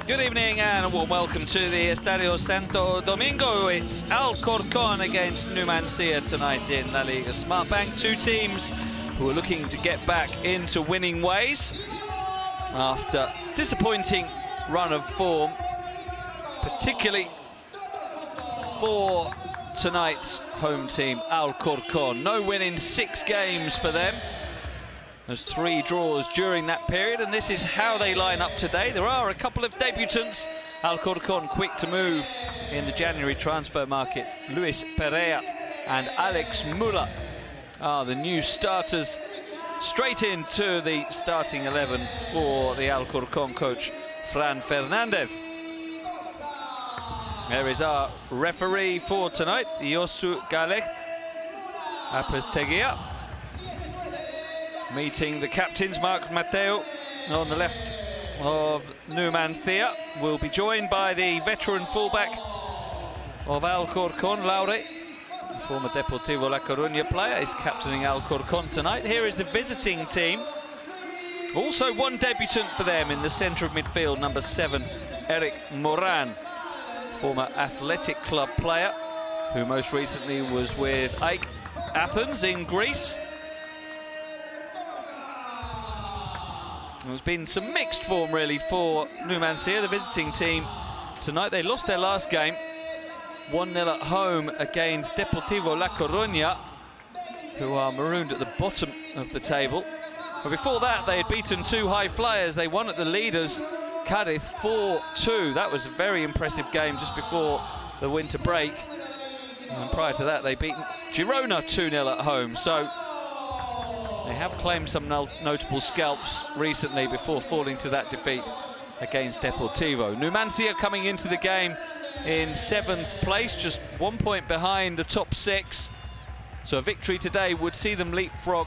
Good evening and a warm welcome to the Estadio Santo Domingo. It's Alcorcón against Numancia tonight in La Liga Smartbank. Two teams who are looking to get back into winning ways after disappointing run of form, particularly for tonight's home team, Alcorcón. No win in 6 games for them. There's 3 draws during that period, and this is how they line up today. There are a couple of debutants. Alcorcón quick to move in the January transfer market. Luis Perea and Alex Muller are the new starters, straight into the starting 11 for the Alcorcón coach, Fran Fernandez. There is our referee for tonight, Yosu Galek Apestegia. Meeting the captains, Mark Mateo on the left of Numancia, will be joined by the veteran fullback of Alcorcón, Laure, former Deportivo La Coruña player, is captaining Alcorcón tonight. Here is the visiting team. Also one debutant for them in the centre of midfield, number 7, Eric Moran, former Athletic Club player, who most recently was with AEK Athens in Greece. There's been some mixed form really for Numancia, the visiting team tonight. They lost their last game 1-0 at home against Deportivo La Coruña, who are marooned at the bottom of the table. But before that, they had beaten 2 high flyers. They won at the leaders, Cádiz, 4-2. That was a very impressive game just before the winter break. And prior to that, they beat Girona 2-0 at home. So they have claimed some notable scalps recently before falling to that defeat against Deportivo. Numancia coming into the game in 7th place, just 1 point behind the top 6. So a victory today would see them leapfrog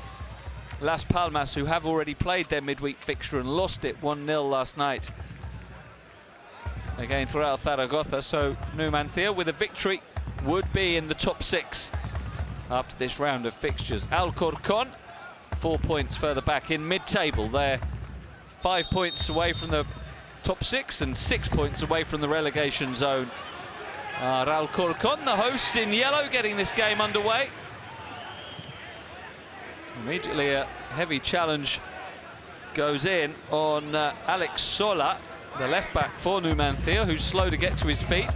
Las Palmas, who have already played their midweek fixture and lost it 1-0 last night against Real Zaragoza. So Numancia, with a victory, would be in the top 6 after this round of fixtures. Alcorcón, 4 points further back in mid-table. They're 5 points away from the top 6 and 6 points away from the relegation zone. Alcorcón, the hosts in yellow, getting this game underway. Immediately a heavy challenge goes in on Alex Sola, the left-back for Numancia, who's slow to get to his feet.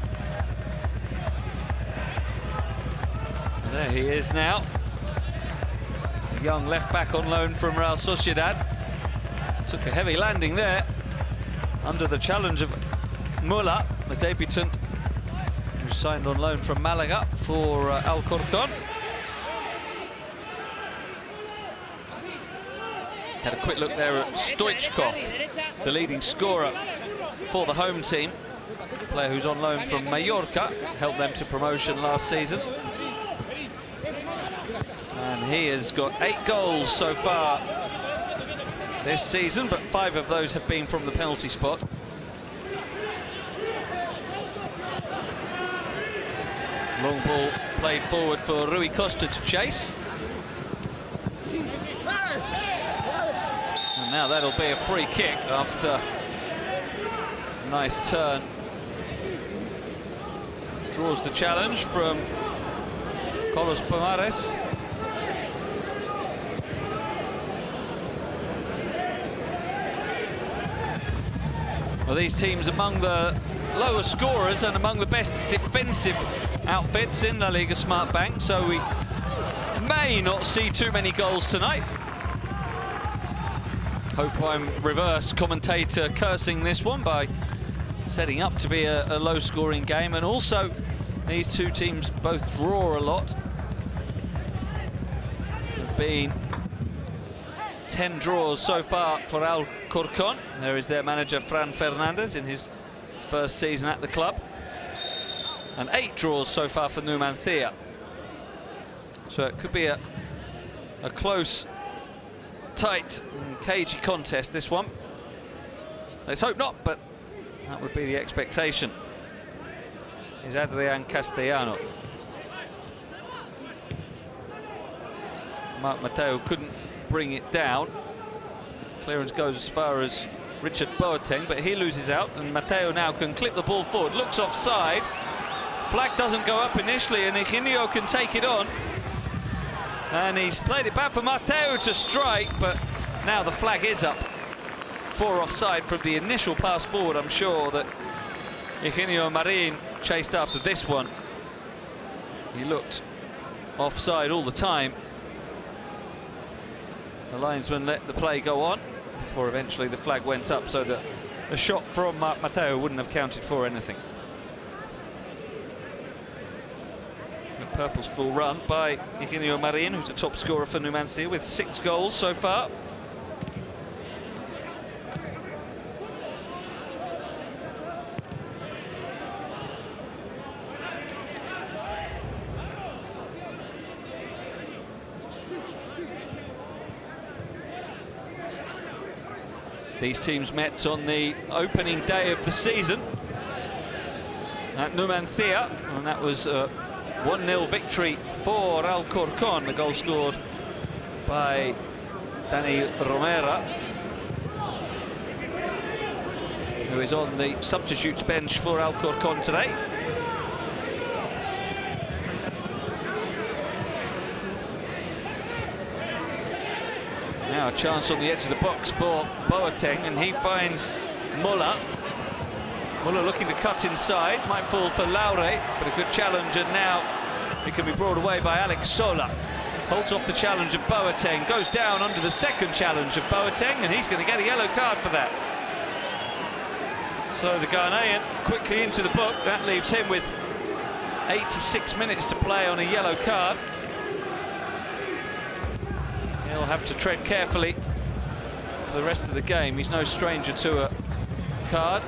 And there he is now. Young left-back on loan from Real Sociedad. Took a heavy landing there under the challenge of Muller, the debutant who signed on loan from Malaga for Alcorcón. Had a quick look there at Stoichkov, the leading scorer for the home team, a player who's on loan from Mallorca, helped them to promotion last season. And he has got 8 goals so far this season, but 5 of those have been from the penalty spot. Long ball played forward for Rui Costa to chase. And now that'll be a free kick after a nice turn. Draws the challenge from Carlos Pomares. Well, these teams among the lower scorers and among the best defensive outfits in La Liga Smartbank, so we may not see too many goals tonight. Hope I'm reverse commentator cursing this one by setting up to be a low-scoring game, and also these two teams both draw a lot. There've been 10 draws so far for Alcorcón. There is their manager Fran Fernandez in his first season at the club. And 8 draws so far for Numancia. So it could be a close, tight and cagey contest, this one. Let's hope not, but that would be the expectation. Is Adrian Castellano. Mark Mateo couldn't bring it down. Clearance goes as far as Richard Boateng, but he loses out, and Mateo now can clip the ball forward, looks offside. Flag doesn't go up initially, and Higinio can take it on. And he's played it back for Mateo to strike, but now the flag is up for offside from the initial pass forward. I'm sure that Higinio Marin chased after this one. He looked offside all the time. The linesman let the play go on before eventually the flag went up, so that a shot from Mateo wouldn't have counted for anything. A purposeful run by Higinio Marin, who's the top scorer for Numancia with 6 goals so far. These teams met on the opening day of the season at Numancia, and that was a 1-0 victory for Alcorcón. The goal scored by Dani Romera, who is on the substitutes bench for Alcorcón today. Now a chance on the edge of the box for Boateng, and he finds Muller. Muller looking to cut inside, might fall for Laure, but a good challenge, and now it can be brought away by Alex Sola. Holds off the challenge of Boateng, goes down under the second challenge of Boateng, and he's going to get a yellow card for that. So the Ghanaian quickly into the book. That leaves him with 86 minutes to play on a yellow card. He'll have to tread carefully for the rest of the game. He's no stranger to a card.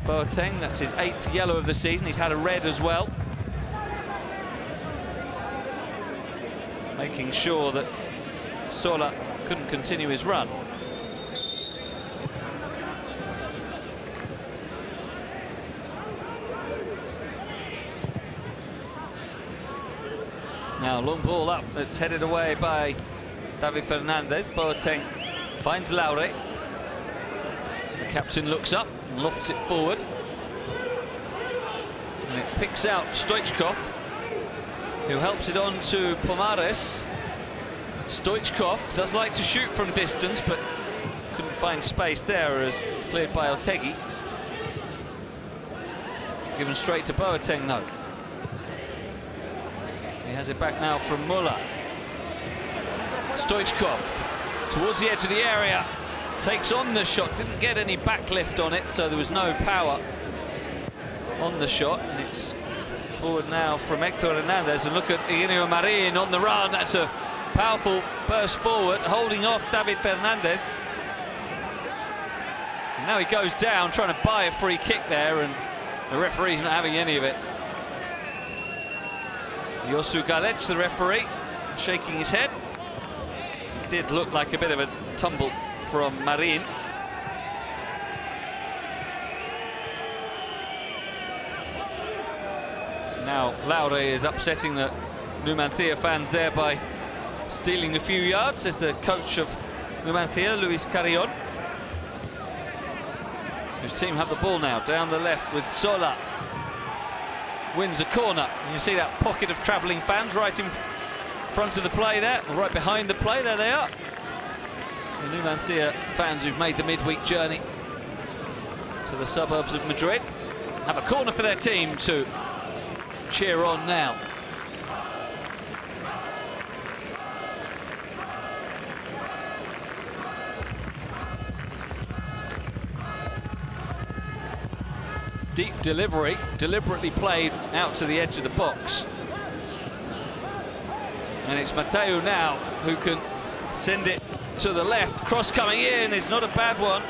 Boateng, that's his 8th yellow of the season. He's had a red as well. Making sure that Sola couldn't continue his run. Now long ball up, that's headed away by David Fernandez. Boateng finds Laure. The captain looks up and lofts it forward. And it picks out Stoichkov, who helps it on to Pomares. Stoichkov does like to shoot from distance, but couldn't find space there as it's cleared by Otegi. Given straight to Boateng, though. He has it back now from Muller. Stoichkov towards the edge of the area, takes on the shot, didn't get any backlift on it, so there was no power on the shot. And it's forward now from Hector Hernandez, and look at Higinio Marin on the run. That's a powerful burst forward, holding off David Fernandez. And now he goes down, trying to buy a free kick there, and the referee's not having any of it. Yosu Galec, the referee, shaking his head. Did look like a bit of a tumble from Marin. Now Laure is upsetting the Numancia fans there by stealing a few yards, says the coach of Numancia, Luis Carrion, whose team have the ball now down the left with Sola. Wins a corner. You see that pocket of travelling fans right in front of the play there, right behind the play. There they are. The Numancia fans who've made the midweek journey to the suburbs of Madrid have a corner for their team to cheer on now. Deep delivery, deliberately played out to the edge of the box. And it's Mateo now who can send it to the left. Cross coming in is not a bad one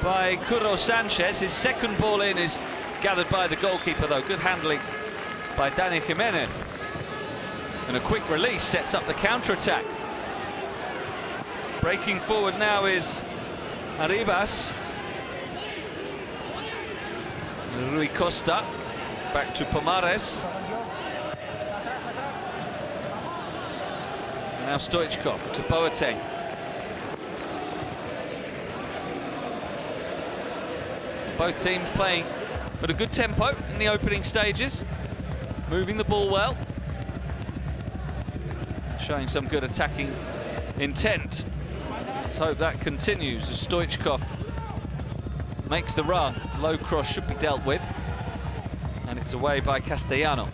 by Curro Sanchez. His second ball in is gathered by the goalkeeper, though. Good handling by Dani Jimenez. And a quick release sets up the counter-attack. Breaking forward now is Arribas. Rui Costa, back to Pomares. And now Stoichkov to Boateng. Both teams playing at a good tempo in the opening stages, moving the ball well, showing some good attacking intent. Let's hope that continues as Stoichkov makes the run. Low cross should be dealt with, and it's away by Castellano.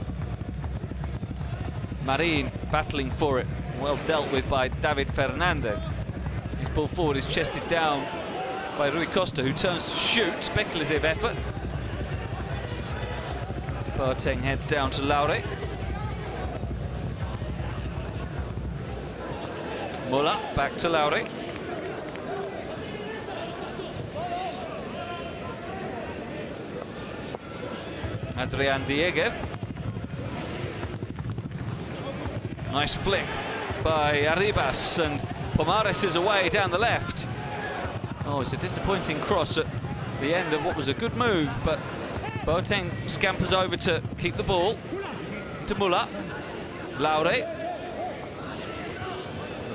Marin battling for it, well dealt with by David Fernandez. His ball forward is chested down by Rui Costa, who turns to shoot. Speculative effort. Boateng heads down to Laure. Muller back to Laure. Adrian Dieguez. Nice flick by Arribas, and Pomares is away down the left. Oh, it's a disappointing cross at the end of what was a good move, but Boateng scampers over to keep the ball. To Muller. Laure.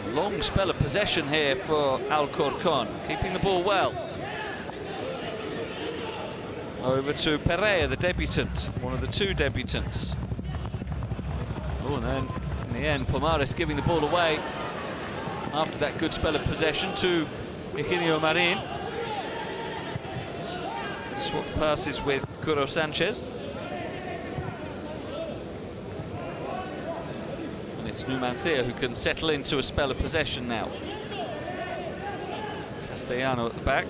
A long spell of possession here for Alcorcón, keeping the ball well. Over to Pereira, the debutant, one of the two debutants. Oh, and then in the end, Pomares giving the ball away after that good spell of possession to Eugenio Marin. Swap passes with Curo Sanchez. And it's Numancia who can settle into a spell of possession now. Castellano at the back.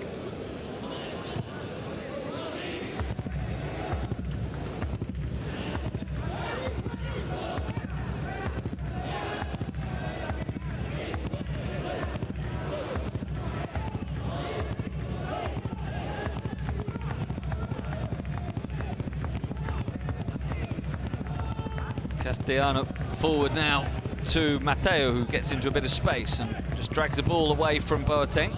Castellano forward now to Matteo, who gets into a bit of space and just drags the ball away from Boateng.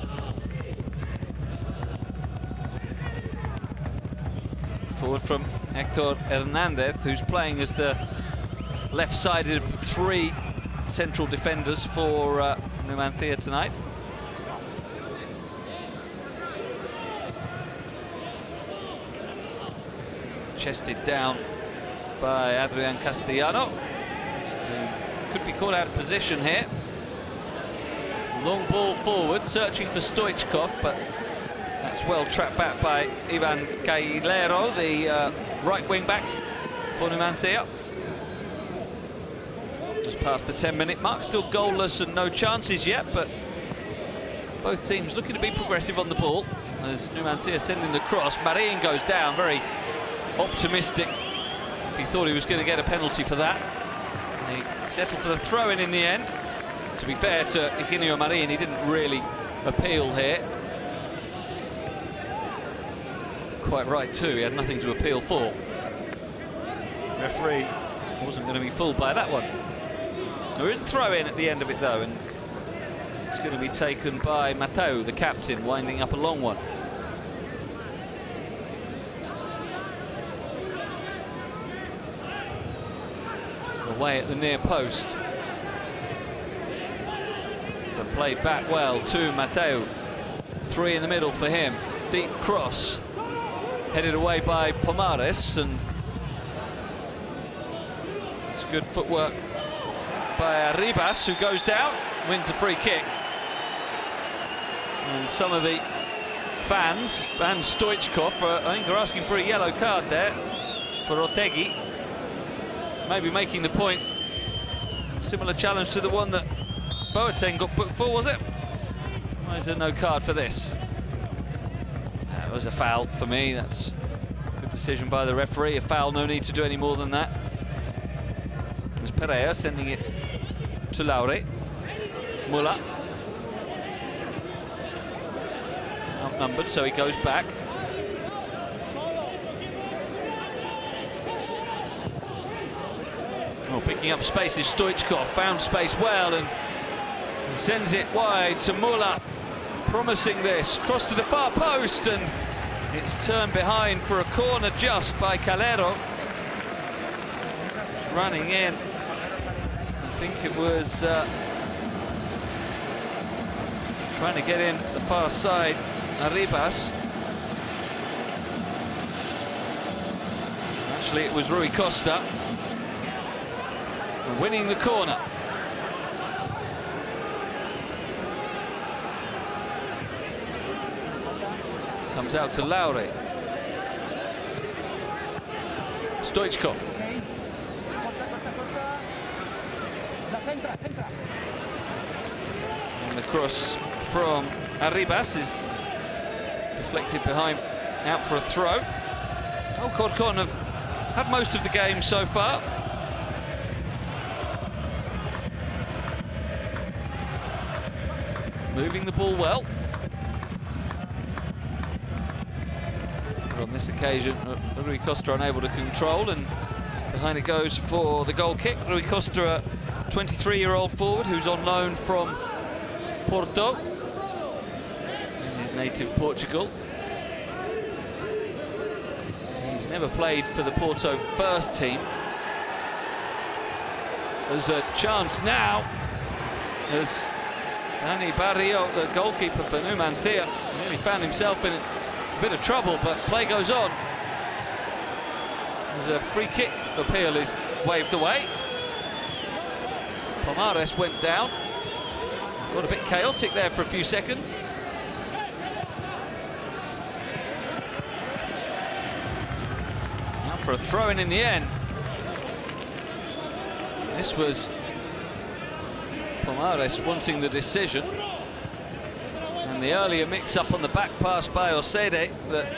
Forward from Hector Hernandez, who's playing as the left-sided of the three central defenders for Numancia tonight. Chested down by Adrian Castellano, who could be caught out of position here. Long ball forward, searching for Stoichkov, but that's well trapped back by Ivan Cailero, the right wing back for Numancia. Just past the 10-minute mark, still goalless and no chances yet, but both teams looking to be progressive on the ball. As Numancia sending the cross, Marin goes down, very optimistic. If he thought he was going to get a penalty for that. He settled for the throw-in the end. To be fair to Eugenio Marin, he didn't really appeal here. Quite right too, he had nothing to appeal for. Referee wasn't going to be fooled by that one. There is a throw-in at the end of it though, and it's going to be taken by Mateu, the captain, winding up a long one. Away at the near post, but played back well to Mateu. Three in the middle for him. Deep cross headed away by Pomares, and it's good footwork by Arribas, who goes down, wins a free kick. And some of the fans and Stoichkov I think are asking for a yellow card there for Otegi. Maybe making the point, similar challenge to the one that Boateng got booked for, was it? Why is there no card for this? That was a foul for me. That's a good decision by the referee. A foul, no need to do any more than that. It's Pereira sending it to Laure. Muller. Outnumbered, so he goes back. Oh, picking up space is Stoichkov, found space well and sends it wide to Muller, promising this. Cross to the far post, and it's turned behind for a corner just by Calero. Running in. I think it was trying to get in the far side, Arribas. actually, it was Rui Costa winning the corner. Comes out to Laure. Stoichkov. And the cross from Arribas is deflected behind, out for a throw. Alcorcón have had most of the game so far. Moving the ball well. But on this occasion, Rui Costa unable to control, and behind it goes for the goal kick. Rui Costa, a 23-year-old forward who's on loan from Porto in his native Portugal. He's never played for the Porto first team. There's a chance now as Dani Barrio, the goalkeeper for Numancia, nearly found himself in a bit of trouble, but play goes on. There's a free kick appeal is waved away. Pomares went down. Got a bit chaotic there for a few seconds. Now for a throw-in the end. This was Pomares wanting the decision. And the earlier mix-up on the back pass by Osede that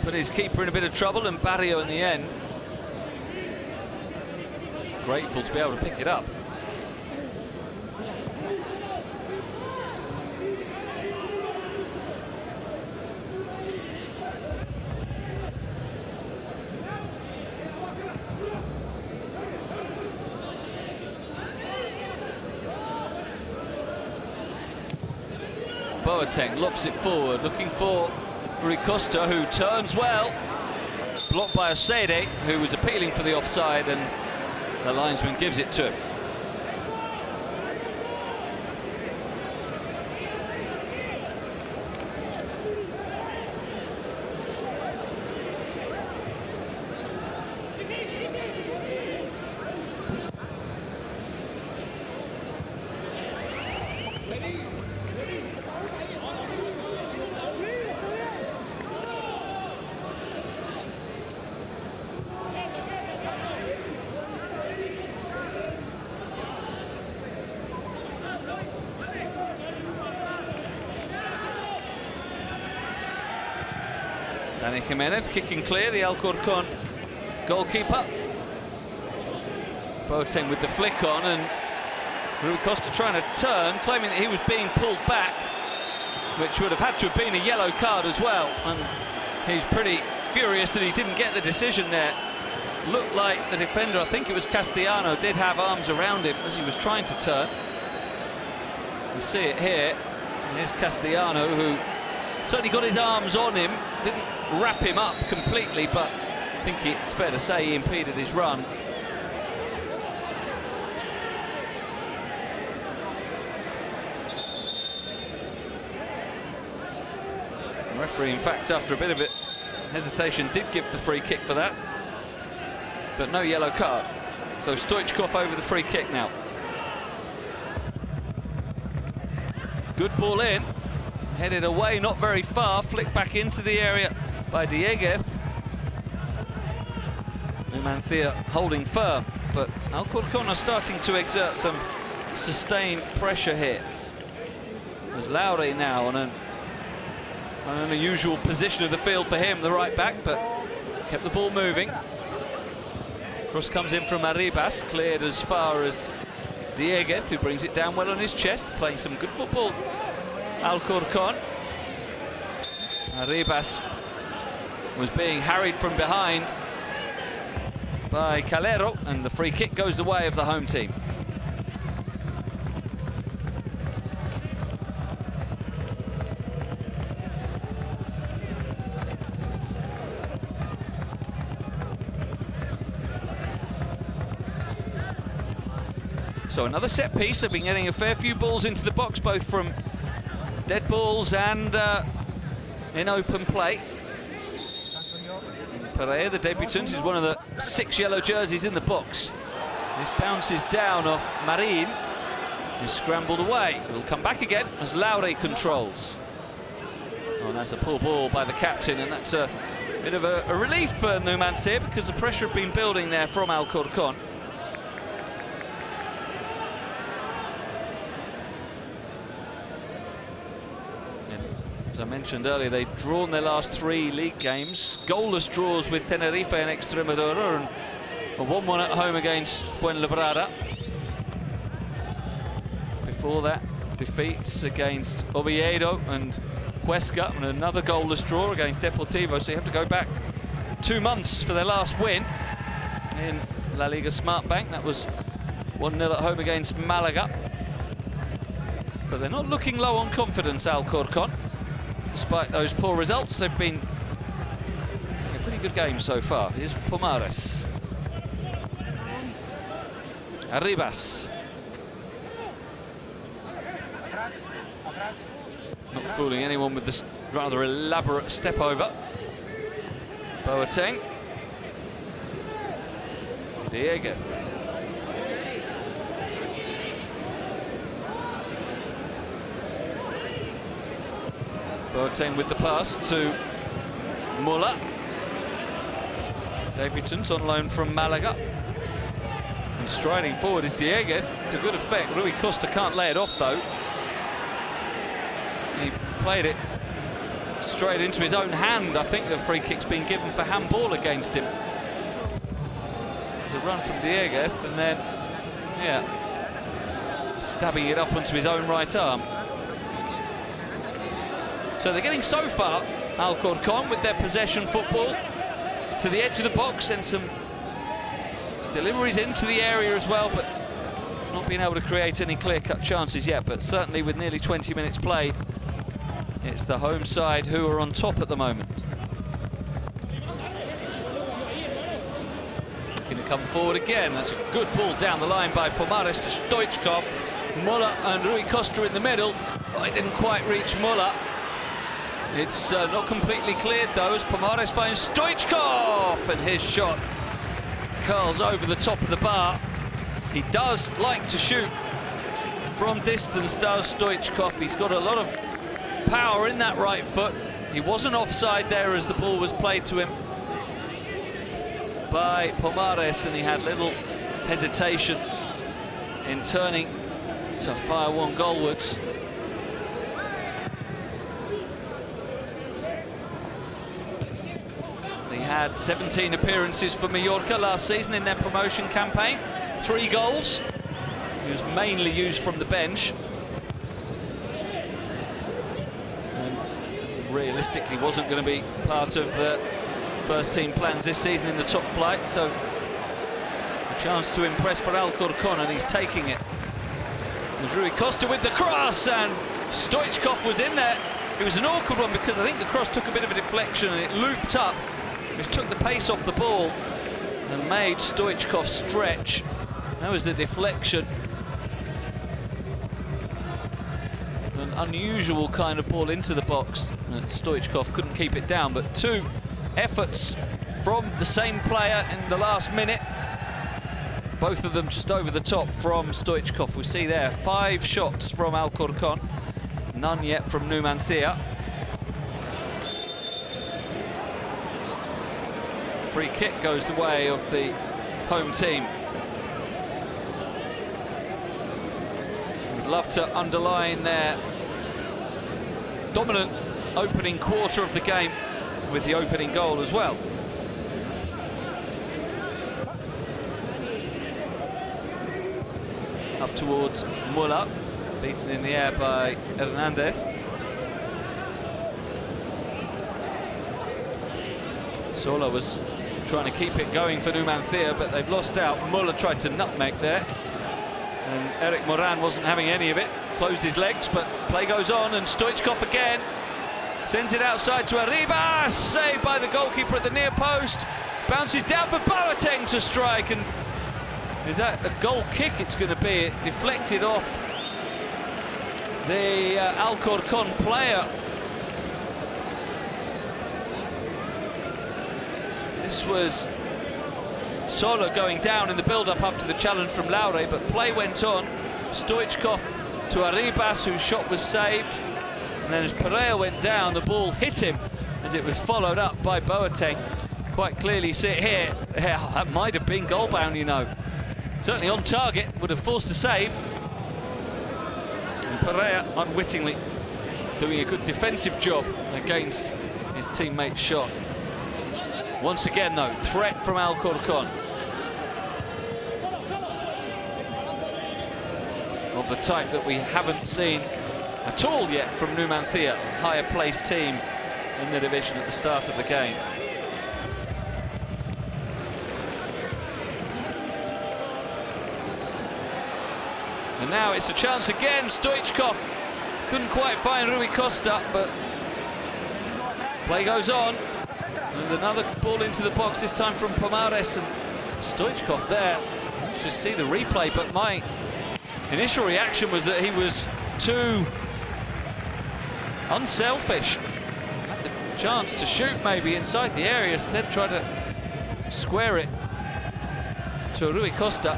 put his keeper in a bit of trouble, and Barrio in the end grateful to be able to pick it up. Boateng lofts it forward, looking for Rui Costa, who turns well. Blocked by Osede, who was appealing for the offside, and the linesman gives it to him. Dani Jimenez kicking clear, the Alcorcón goalkeeper. Boateng with the flick on, and Rui Costa trying to turn, claiming that he was being pulled back, which would have had to have been a yellow card as well. And he's pretty furious that he didn't get the decision there. Looked like the defender, I think it was Castellano, did have arms around him as he was trying to turn. You see it here. And here's Castellano, who certainly got his arms on him, didn't wrap him up completely, but I think it's fair to say he impeded his run. The referee, in fact, after a bit of hesitation, did give the free kick for that, but no yellow card. So Stoichkov over the free kick now. Good ball in. Headed away, not very far, flicked back into the area by Dieguez. Numancia holding firm, but Alcorcón are starting to exert some sustained pressure here. There's Laure now on an unusual position of the field for him, the right back, but kept the ball moving. Cross comes in from Arribas, cleared as far as Dieguez, who brings it down well on his chest, playing some good football. Alcorcón. Arribas was being harried from behind by Calero, and the free kick goes the way of the home team. So another set piece. They've been getting a fair few balls into the box, both from dead balls and in open play. Pereira, the debutant, is one of the 6 yellow jerseys in the box. This bounces down off Marin. Is scrambled away. It will come back again as Laure controls. Oh, that's a poor ball by the captain, and that's a bit of a relief for Numancia because the pressure had been building there from Alcorcón. As I mentioned earlier, they'd drawn their last 3 league games. Goalless draws with Tenerife and Extremadura, and a 1-1 at home against Fuenlabrada. Before that, defeats against Oviedo and Huesca, and another goalless draw against Deportivo, so you have to go back 2 months for their last win in La Liga Smart Bank. That was 1-0 at home against Malaga. But they're not looking low on confidence, Alcorcón. Despite those poor results, they've been a pretty good game so far. Here's Pomares. Arribas. Not fooling anyone with this rather elaborate step over. Boateng. Diego. Boateng with the pass to Muller. Debutant on loan from Malaga. And striding forward is Diego to good effect. Rui Costa can't lay it off though. He played it straight into his own hand. I think the free kick's been given for handball against him. There's a run from Diego, and then, yeah, stabbing it up onto his own right arm. So they're getting so far, Alcorcón, with their possession football to the edge of the box, and some deliveries into the area as well, but not being able to create any clear-cut chances yet. But certainly with nearly 20 minutes played, it's the home side who are on top at the moment. Looking to come forward again. That's a good ball down the line by Pomares to Stoichkov. Muller and Rui Costa in the middle. Oh, it didn't quite reach Muller. It's not completely cleared though, as Pomares finds Stoichkov, and his shot curls over the top of the bar. He does like to shoot from distance, does Stoichkov. He's got a lot of power in that right foot. He wasn't offside there as the ball was played to him by Pomares, and he had little hesitation in turning to fire one goalwards. He had 17 appearances for Mallorca last season in their promotion campaign, 3 goals. He was mainly used from the bench. Realistically wasn't going to be part of the first team plans this season in the top flight, so a chance to impress for Alcorcón, and he's taking it. There's Rui Costa with the cross, and Stoichkov was in there. It was an awkward one because I think the cross took a bit of a deflection and it looped up, which took the pace off the ball and made Stoichkov stretch. That was the deflection. An unusual kind of ball into the box. Stoichkov couldn't keep it down, but 2 efforts from the same player in the last minute. Both of them just over the top from Stoichkov. We see there 5 shots from Alcorcón, none yet from Numancia. Free kick goes the way of the home team. Would love to underline their dominant opening quarter of the game with the opening goal as well. Up towards Muller, beaten in the air by Hernandez. Sola was trying to keep it going for Numancia, but they've lost out. Muller tried to nutmeg there, and Eric Moran wasn't having any of it. Closed his legs, but play goes on, and Stoichkov again sends it outside to Arribas, saved by the goalkeeper at the near post. Bounces down for Boateng to strike, and is that a goal kick? It's going to be. It deflected off the Alcorcón player. This was Solo going down in the build-up after the challenge from Laure, but play went on. Stoichkov to Arribas, whose shot was saved. And then as Pereira went down, the ball hit him as it was followed up by Boateng. Quite clearly see it here. Yeah, that might have been goal-bound, you know. Certainly on target, would have forced a save. And Pereira, unwittingly, doing a good defensive job against his teammate's shot. Once again, though, threat from Alcorcón. Of the type that we haven't seen at all yet from Numancia, a higher placed team in the division at the start of the game. And now it's a chance again. Stoichkov couldn't quite find Rui Costa, but play goes on. And another ball into the box, this time from Pomares, and Stoichkov there. Should see the replay, but my initial reaction was that he was too unselfish. Had the chance to shoot maybe inside the area, instead tried to square it to Rui Costa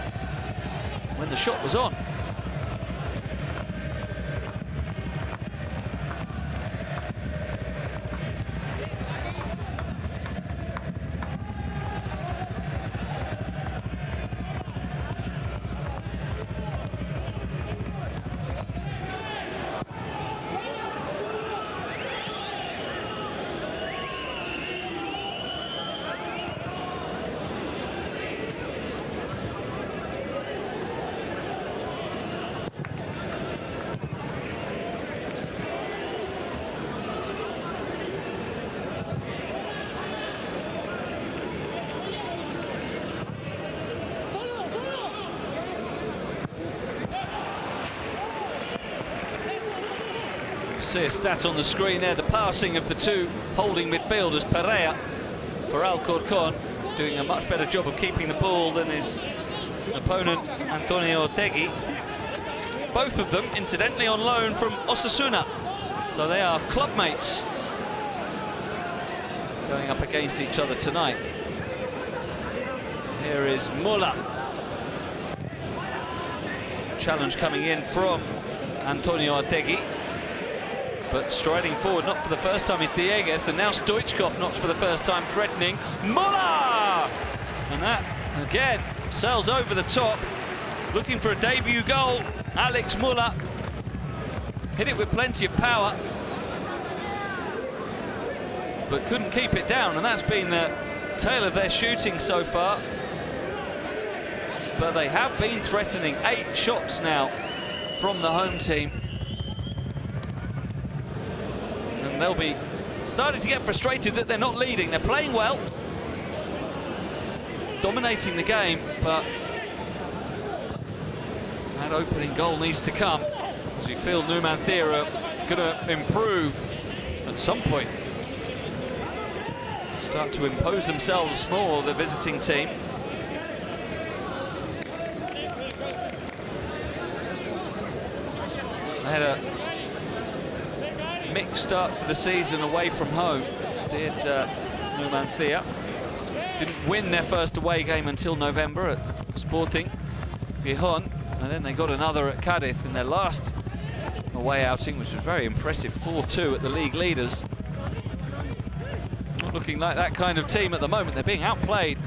when the shot was on. See a stat on the screen there, the passing of the two holding midfielders, Pereira for Alcorcón, doing a much better job of keeping the ball than his opponent Antonio Otegui. Both of them incidentally on loan from Osasuna, so they are club mates going up against each other tonight. Here is Muller. Challenge coming in from Antonio Otegui. But striding forward, not for the first time, is Dieguez, and now Stoichkov knocks for the first time, threatening Muller! And that, again, sails over the top. Looking for a debut goal, Alex Muller. Hit it with plenty of power, but couldn't keep it down, and that's been the tale of their shooting so far. But they have been threatening. 8 shots now from the home team. They'll be starting to get frustrated that they're not leading. They're playing well, dominating the game, but that opening goal needs to come, as we feel Numancia are going to improve at some point. Start to impose themselves more, the visiting team. They had a mixed start to the season away from home, did Numancia. Didn't win their first away game until November at Sporting Gijón, and then they got another at Cádiz in their last away outing, which was very impressive, 4-2 at the league leaders. Not looking like that kind of team at the moment. They're being outplayed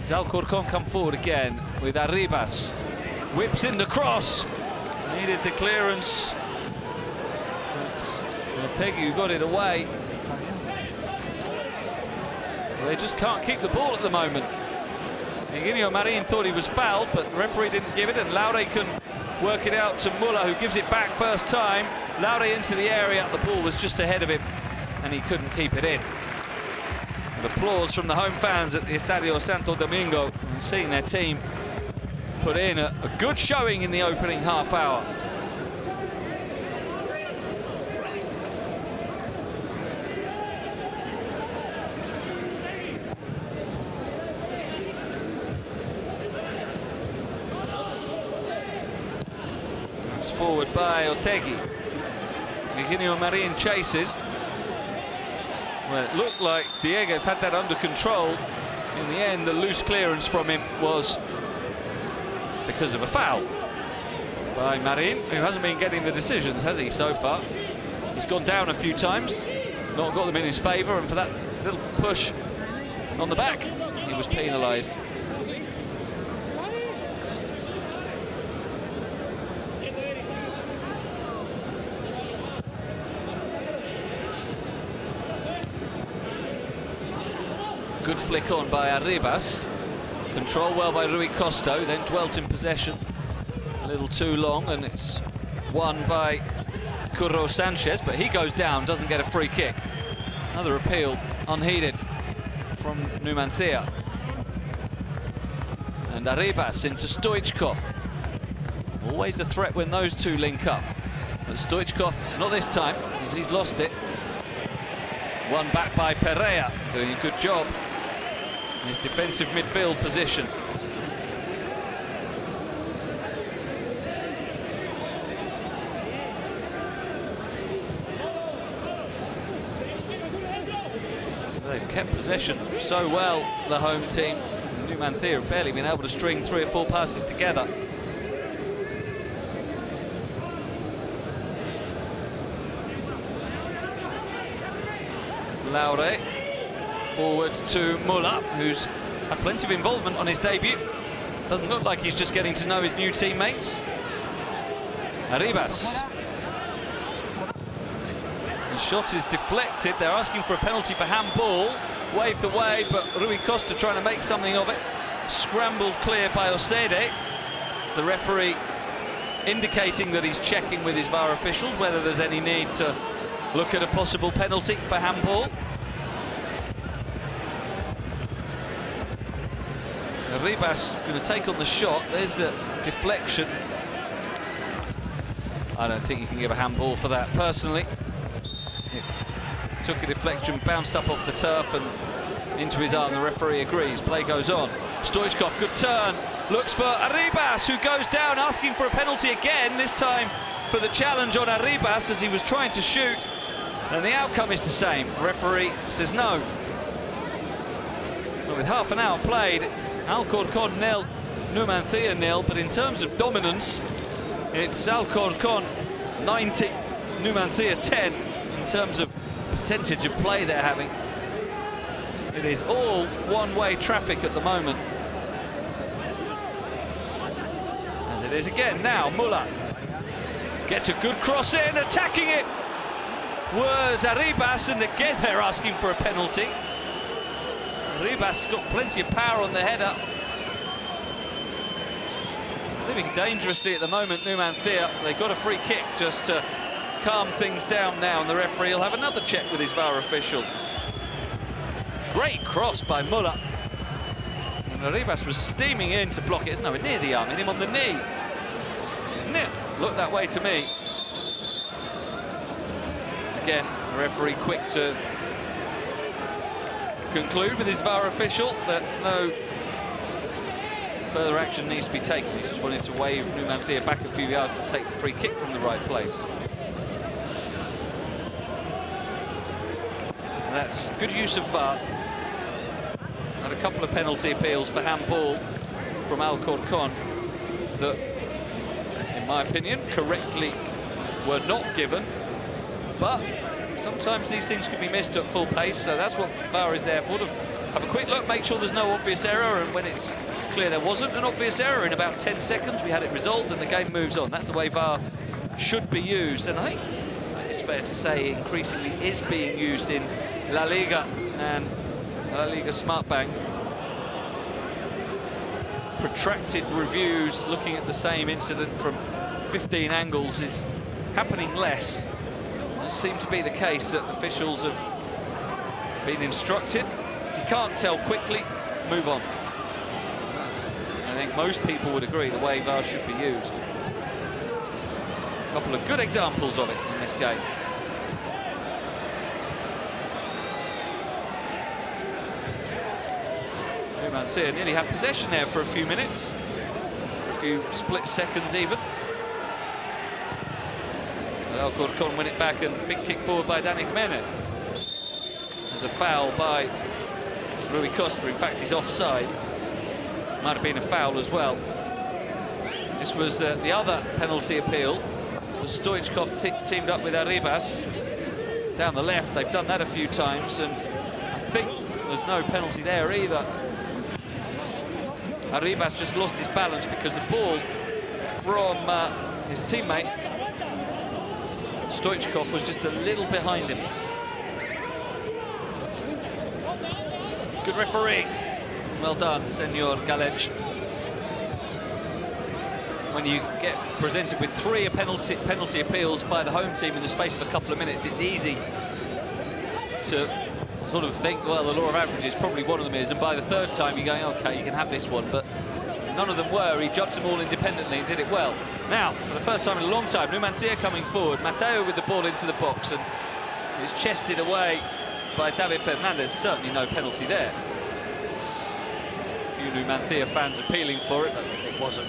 as Alcorcón come forward again with Arribas. Whips in the cross, needed the clearance. Otegui got it away. Well, they just can't keep the ball at the moment. Eugenio Marin thought he was fouled, but the referee didn't give it, and Laure can work it out to Muller, who gives it back first time. Laure into the area, the ball was just ahead of him, and he couldn't keep it in. And applause from the home fans at the Estadio Santo Domingo, seeing their team put in a good showing in the opening half hour. Forward by Otegui. Eugenio Marin chases. Well, it looked like Dieguez had that under control. In the end, the loose clearance from him was because of a foul by Marin, who hasn't been getting the decisions, has he, so far? He's gone down a few times, not got them in his favour, and for that little push on the back, he was penalised. Good flick on by Arribas. Control well by Rui Costa, then dwelt in possession a little too long, and it's won by Curro Sanchez, but he goes down, doesn't get a free kick. Another appeal, unheeded, from Numancia. And Arribas into Stoichkov. Always a threat when those two link up. But Stoichkov, not this time, he's lost it. Won back by Pereira, doing a good job in his defensive midfield position. They've kept possession so well, the home team. Numancia have barely been able to string 3 or 4 passes together. Laure forward to Muller, who's had plenty of involvement on his debut. Doesn't look like he's just getting to know his new teammates. Arribas. The shot is deflected. They're asking for a penalty for handball. Waved away, but Rui Costa trying to make something of it. Scrambled clear by Osede. The referee indicating that he's checking with his VAR officials whether there's any need to look at a possible penalty for handball. Arribas going to take on the shot. There's the deflection. I don't think you can give a handball for that, personally. It took a deflection, bounced up off the turf and into his arm. The referee agrees. Play goes on. Stoichkov, good turn. Looks for Arribas, who goes down, asking for a penalty again, this time for the challenge on Arribas as he was trying to shoot. And the outcome is the same. The referee says no. Well, with half an hour played, it's Alcorcón 0, Numancia 0, but in terms of dominance, it's Alcorcón 90, Numancia 10. In terms of percentage of play they're having, it is all one-way traffic at the moment. As it is again now, Muller gets a good cross in, attacking it was Arribas, and again they're asking for a penalty. Arribas got plenty of power on the header. Living dangerously at the moment, Numancia. They got a free kick just to calm things down now, and the referee will have another check with his VAR official. Great cross by Muller. And Arribas was steaming in to block it. It's nowhere near the arm, hit him on the knee. Looked that way to me. Again, the referee quick to conclude with his VAR official that no further action needs to be taken. He just wanted to wave Numancia back a few yards to take the free kick from the right place. And that's good use of VAR. Had a couple of penalty appeals for handball from Alcorcón that, in my opinion, correctly were not given. But sometimes these things can be missed at full pace, so that's what VAR is there for, to have a quick look, make sure there's no obvious error, and when it's clear there wasn't an obvious error, in about 10 seconds we had it resolved and the game moves on. That's the way VAR should be used, and I think it's fair to say increasingly is being used in La Liga and La Liga Smart Bank. Protracted reviews looking at the same incident from 15 angles is happening less. It seems to be the case that officials have been instructed. If you can't tell quickly, move on. That's, I think most people would agree, the way VAR should be used. A couple of good examples of it in this game. Numancia nearly had possession there for a few minutes, for a few split seconds even. Alcorcón win it back, and big kick forward by Dani Jimenez. There's a foul by Rui Costa. In fact, he's offside. Might have been a foul as well. This was the other penalty appeal. Stoichkov teamed up with Arribas down the left. They've done that a few times, and I think there's no penalty there either. Arribas just lost his balance because the ball from his teammate Stoichkov was just a little behind him. Good refereeing. Well done, Senor Galej. When you get presented with 3 penalty appeals by the home team in the space of a couple of minutes, it's easy to sort of think, well, the law of averages, probably one of them is, and by the 3rd time you're going, okay, you can have this one, but none of them were. He judged them all independently and did it well. Now, for the first time in a long time, Numancia coming forward, Mateo with the ball into the box, and it's chested away by David Fernandez. Certainly no penalty there. A few Numancia fans appealing for it, but it wasn't.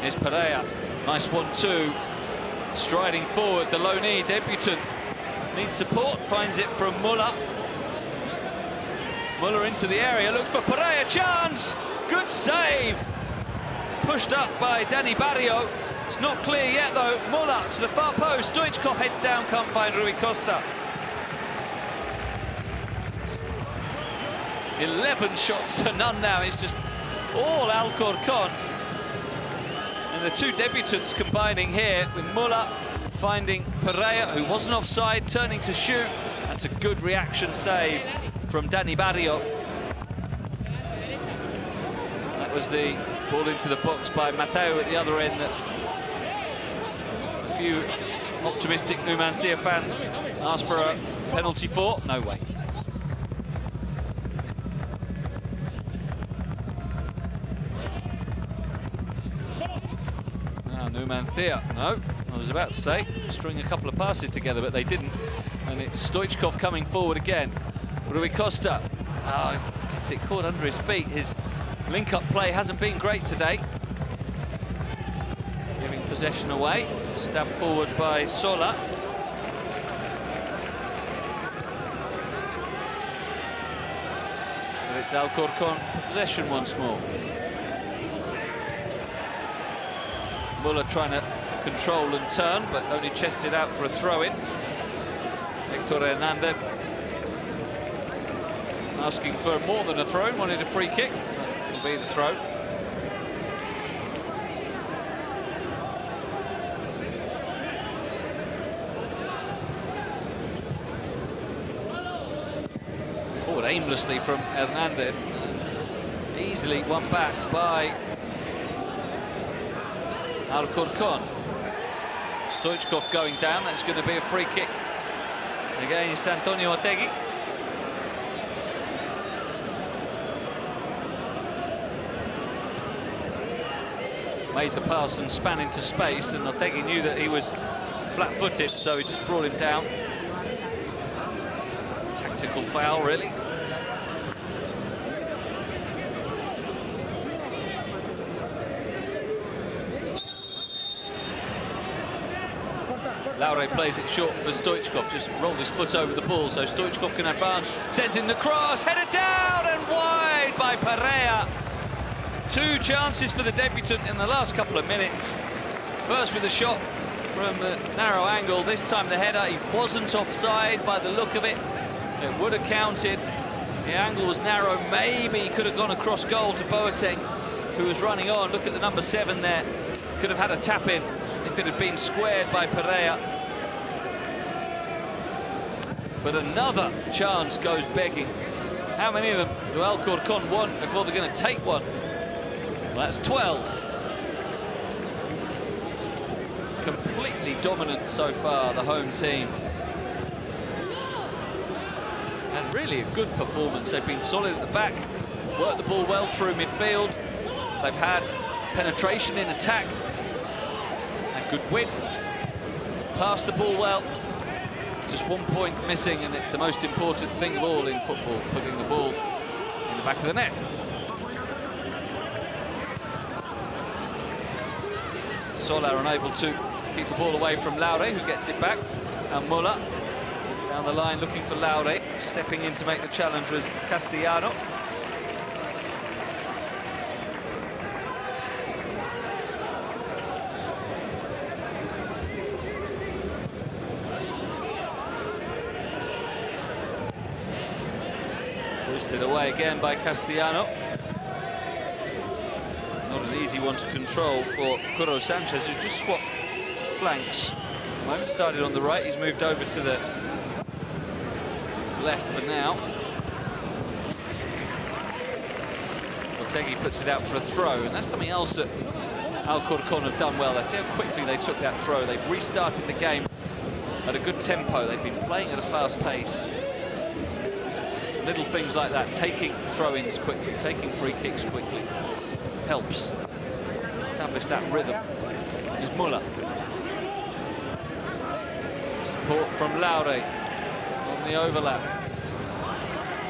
Here's Pereira, nice 1-2, striding forward, the low-knee debutant needs support, finds it from Muller. Muller into the area, looks for Pereira, chance, good save, pushed up by Danny Barrio. It's not clear yet though. Muller to the far post, Stoichkov heads down, can't find Rui Costa. 11 shots to none now, it's just all Alcorcón. And the 2 debutants combining here with Muller finding Pereira, who wasn't offside, turning to shoot. That's a good reaction save from Danny Barrio. That was the ball into the box by Mateo at the other end that a few optimistic Numancia fans asked for a penalty for. No way. Numancia, no, I was about to say, string a couple of passes together, but they didn't. And it's Stoichkov coming forward again. Rui Costa, gets it caught under his feet. His link-up play hasn't been great today. Giving possession away, stabbed forward by Sola. But it's Alcorcón possession once more. Muller trying to control and turn, but only chested out for a throw-in. Hector Hernandez asking for more than a throw, wanted a free kick. That will be the throw. Forward aimlessly from Hernandez. Easily won back by Alcorcón. Stoichkov going down, that's going to be a free kick against Antonio Otegui. Made the pass and span into space, and Otegui knew that he was flat-footed, so he just brought him down. Tactical foul, really. Laure plays it short for Stoichkov, just rolled his foot over the ball, so Stoichkov can advance, sends in the cross, headed down and wide by Pereira. 2 chances for the debutant in the last couple of minutes. First with a shot from the narrow angle, this time the header. He wasn't offside by the look of it. It would have counted. The angle was narrow, maybe he could have gone across goal to Boateng, who was running on. Look at the number 7 there. Could have had a tap in if it had been squared by Pereira. But another chance goes begging. How many of them do Alcorcón want before they're going to take one? Well, that's 12. Completely dominant so far, the home team. And really a good performance. They've been solid at the back, worked the ball well through midfield. They've had penetration in attack and good width. Passed the ball well. Just 1 point missing, and it's the most important thing of all in football, putting the ball in the back of the net. Sola unable to keep the ball away from Laure, who gets it back. And Muller down the line looking for Laure. Stepping in to make the challenge was Castellano. Wrested away again by Castellano. Not an easy one to control for Curro Sanchez, who just swapped flanks. At the moment started on the right, he's moved over to the left for now. Otegi puts it out for a throw, and that's something else that Alcorcón have done well. That's how quickly they took that throw. They've restarted the game at a good tempo. They've been playing at a fast pace. Little things like that, taking throw-ins quickly, taking free kicks quickly, helps establish that rhythm. Is Muller. Support from Laure on the overlap.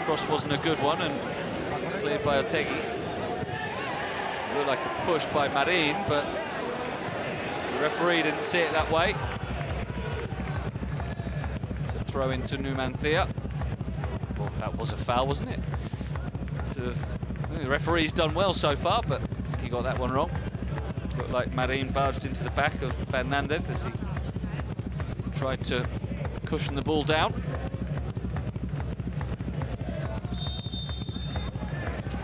Cross wasn't a good one, and it's cleared by Otegi. Looked like a push by Marin, but the referee didn't see it that way. It's a throw into Numancia. Well, that was a foul, wasn't it? I think the referee's done well so far, but I think he got that one wrong. Looked like Marin barged into the back of Fernandez as he tried to cushion the ball down.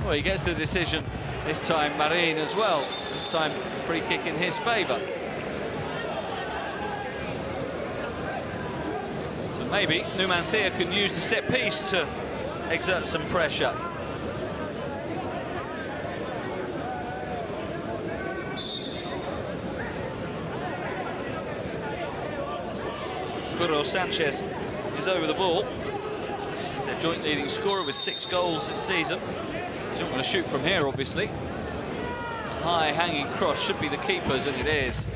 Well, he gets the decision this time, Marin as well. This time, the free kick in his favour. So maybe Numancia can use the set piece to exert some pressure. Curro Sanchez is over the ball. He's a joint leading scorer with 6 goals this season. He's not going to shoot from here, obviously. High hanging cross should be the keeper's, and it is.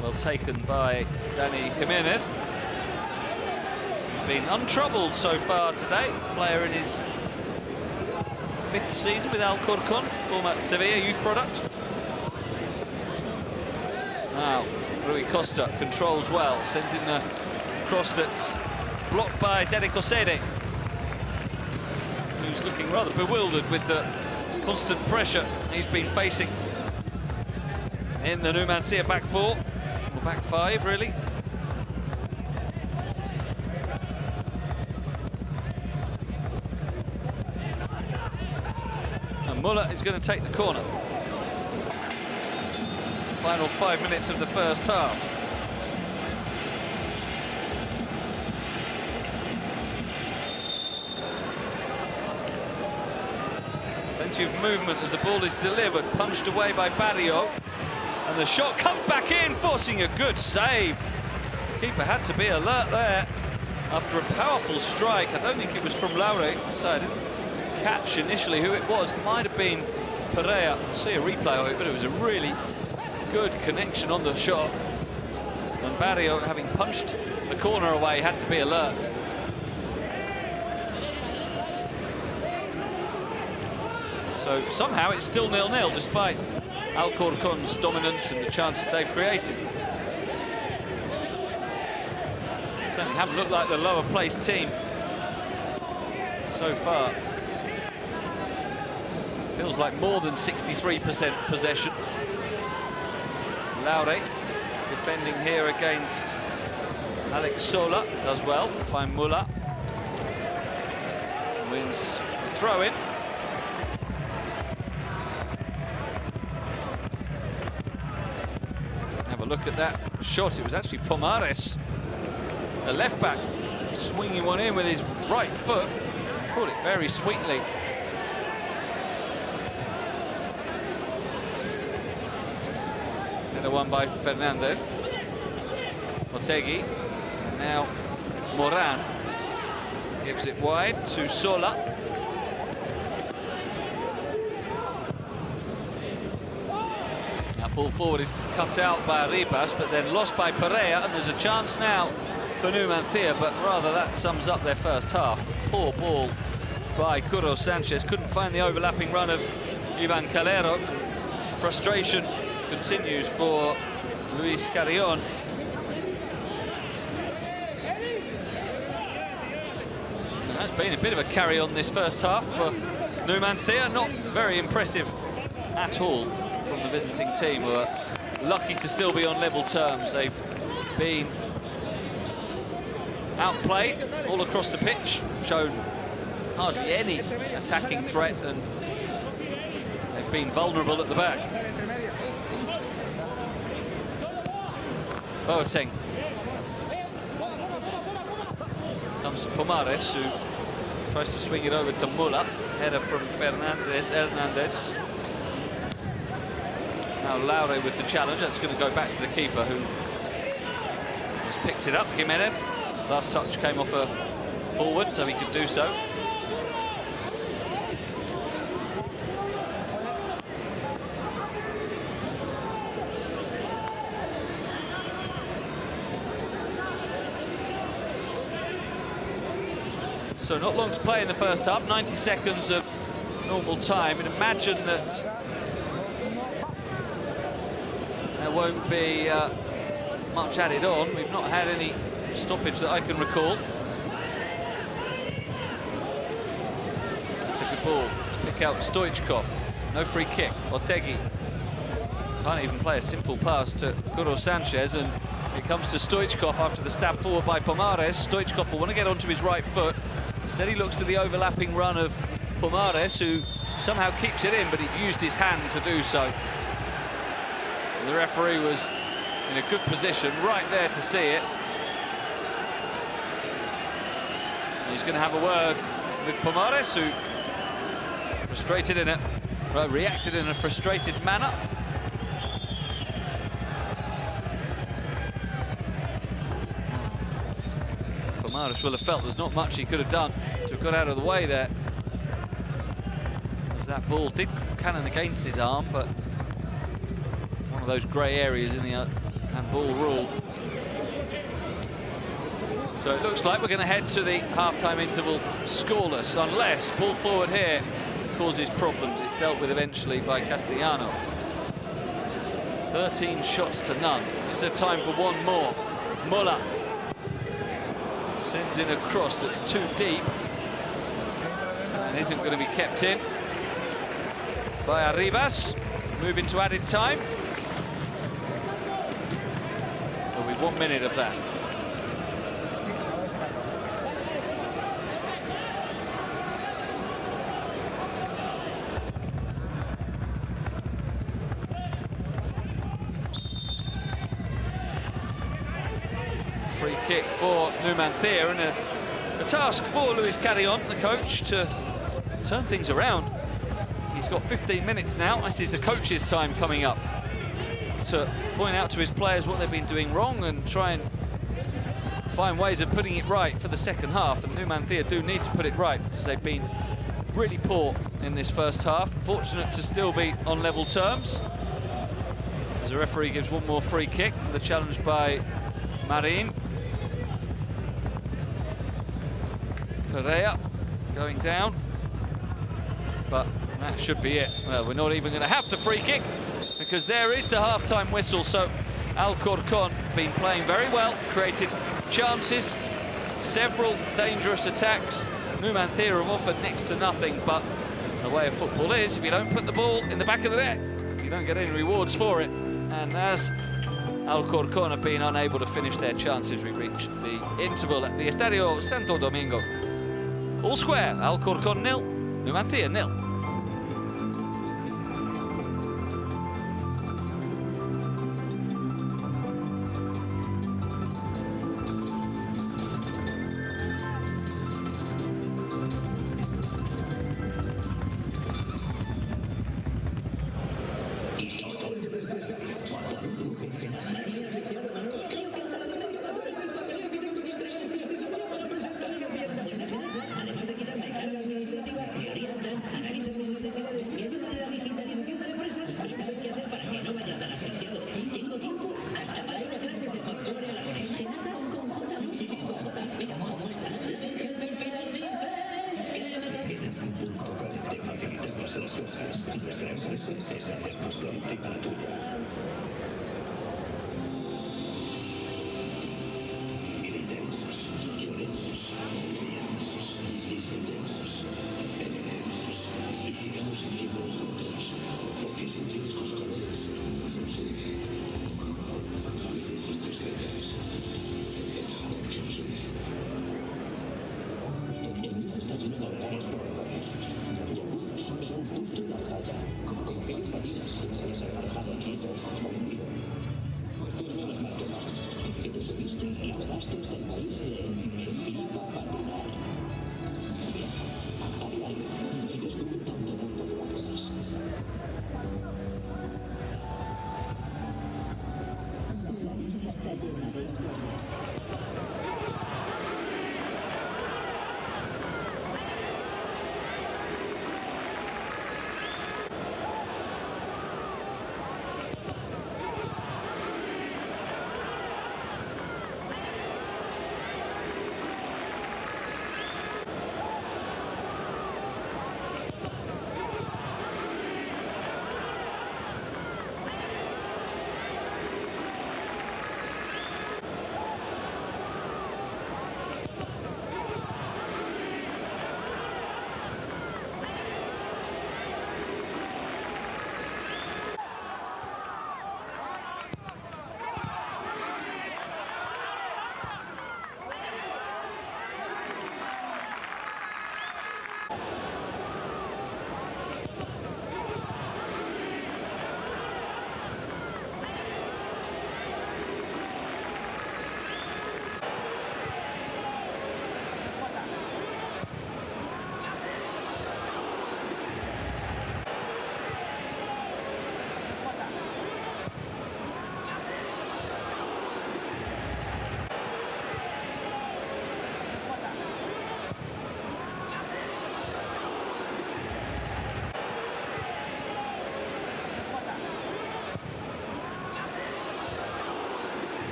Well taken by Dani Jimenez. He's been untroubled so far today. Player in his 5th season with Alcorcón, former Sevilla youth product. Now, Rui Costa controls well, sends in the cross that's blocked by Derek Osede, who's looking rather bewildered with the constant pressure he's been facing in the Numancia back 4, or back 5 really. And Muller is going to take the corner. Final 5 minutes of the first half. Plenty of movement as the ball is delivered, punched away by Barrio, and the shot comes back in, forcing a good save. The keeper had to be alert there after a powerful strike. I don't think it was from Laure, so I didn't catch initially who it was. Might have been Pereira. I'll see a replay of it, but it was a really good connection on the shot. And Barrio, having punched the corner away, had to be alert. So somehow it's still 0-0 despite Alcorcón's dominance and the chances they've created. Certainly haven't looked like the lower placed team so far. Feels like more than 63% possession. Laure defending here against Alex Sola, does well. Find Muller. Wins the throw-in. Look at that shot. It was actually Pomares, the left back, swinging one in with his right foot. Caught it very sweetly. Another one by Fernandez. Otegi. Now Moran gives it wide to Sola. Ball forward is cut out by Arribas, but then lost by Pereira, and there's a chance now for Numancia, but rather that sums up their first half. Poor ball by Curro Sanchez, couldn't find the overlapping run of Ivan Calero. Frustration continues for Luis Carrion. There has been a bit of a carry-on this first half for Numancia, not very impressive at all from the visiting team, who are lucky to still be on level terms. They've been outplayed all across the pitch, shown hardly any attacking threat, and they've been vulnerable at the back. Boateng comes to Pomares, who tries to swing it over to Muller. Header from Hernandez. Now Laure with the challenge. That's going to go back to the keeper, who just picks it up. Jimenez. Last touch came off a forward, so he could do so. So not long to play in the first half, 90 seconds of normal time. And imagine that there won't be much added on. We've not had any stoppage that I can recall. That's a good ball to pick out Stoichkov. No free kick. Otegi can't even play a simple pass to Kuro Sanchez, and it comes to Stoichkov after the stab forward by Pomares. Stoichkov will want to get onto his right foot. Instead, he looks for the overlapping run of Pomares, who somehow keeps it in, but he used his hand to do so. The referee was in a good position, right there to see it. And he's going to have a word with Pomares, who reacted in a frustrated manner. Pomares will have felt there's not much he could have done to have got out of the way there, as that ball did cannon against his arm, but one of those grey areas in the handball rule. So it looks like we're going to head to the half-time interval scoreless, unless ball forward here causes problems. It's dealt with eventually by Castellano. 13 shots to none. Is there time for one more? Muller sends in a cross that's too deep and isn't going to be kept in by Arribas. Moving to added time. There'll be 1 minute of that. Free kick for Numancia, and a task for Luis Carrion, the coach, to turn things around. He's got 15 minutes now. This is the coach's time coming up to point out to his players what they've been doing wrong and try and find ways of putting it right for the second half. And Numancia do need to put it right, because they've been really poor in this first half. Fortunate to still be on level terms, as the referee gives one more free kick for the challenge by Marin. Pereira going down, but that should be it. Well, we're not even going to have the free kick, because there is the half-time whistle. So Alcorcón been playing very well, created chances, several dangerous attacks. Numancia have offered next to nothing, but the way of football is, if you don't put the ball in the back of the net, you don't get any rewards for it. And as Alcorcón have been unable to finish their chances, we reach the interval at the Estadio Santo Domingo. All square, Alcorcón 0, Numancia 0.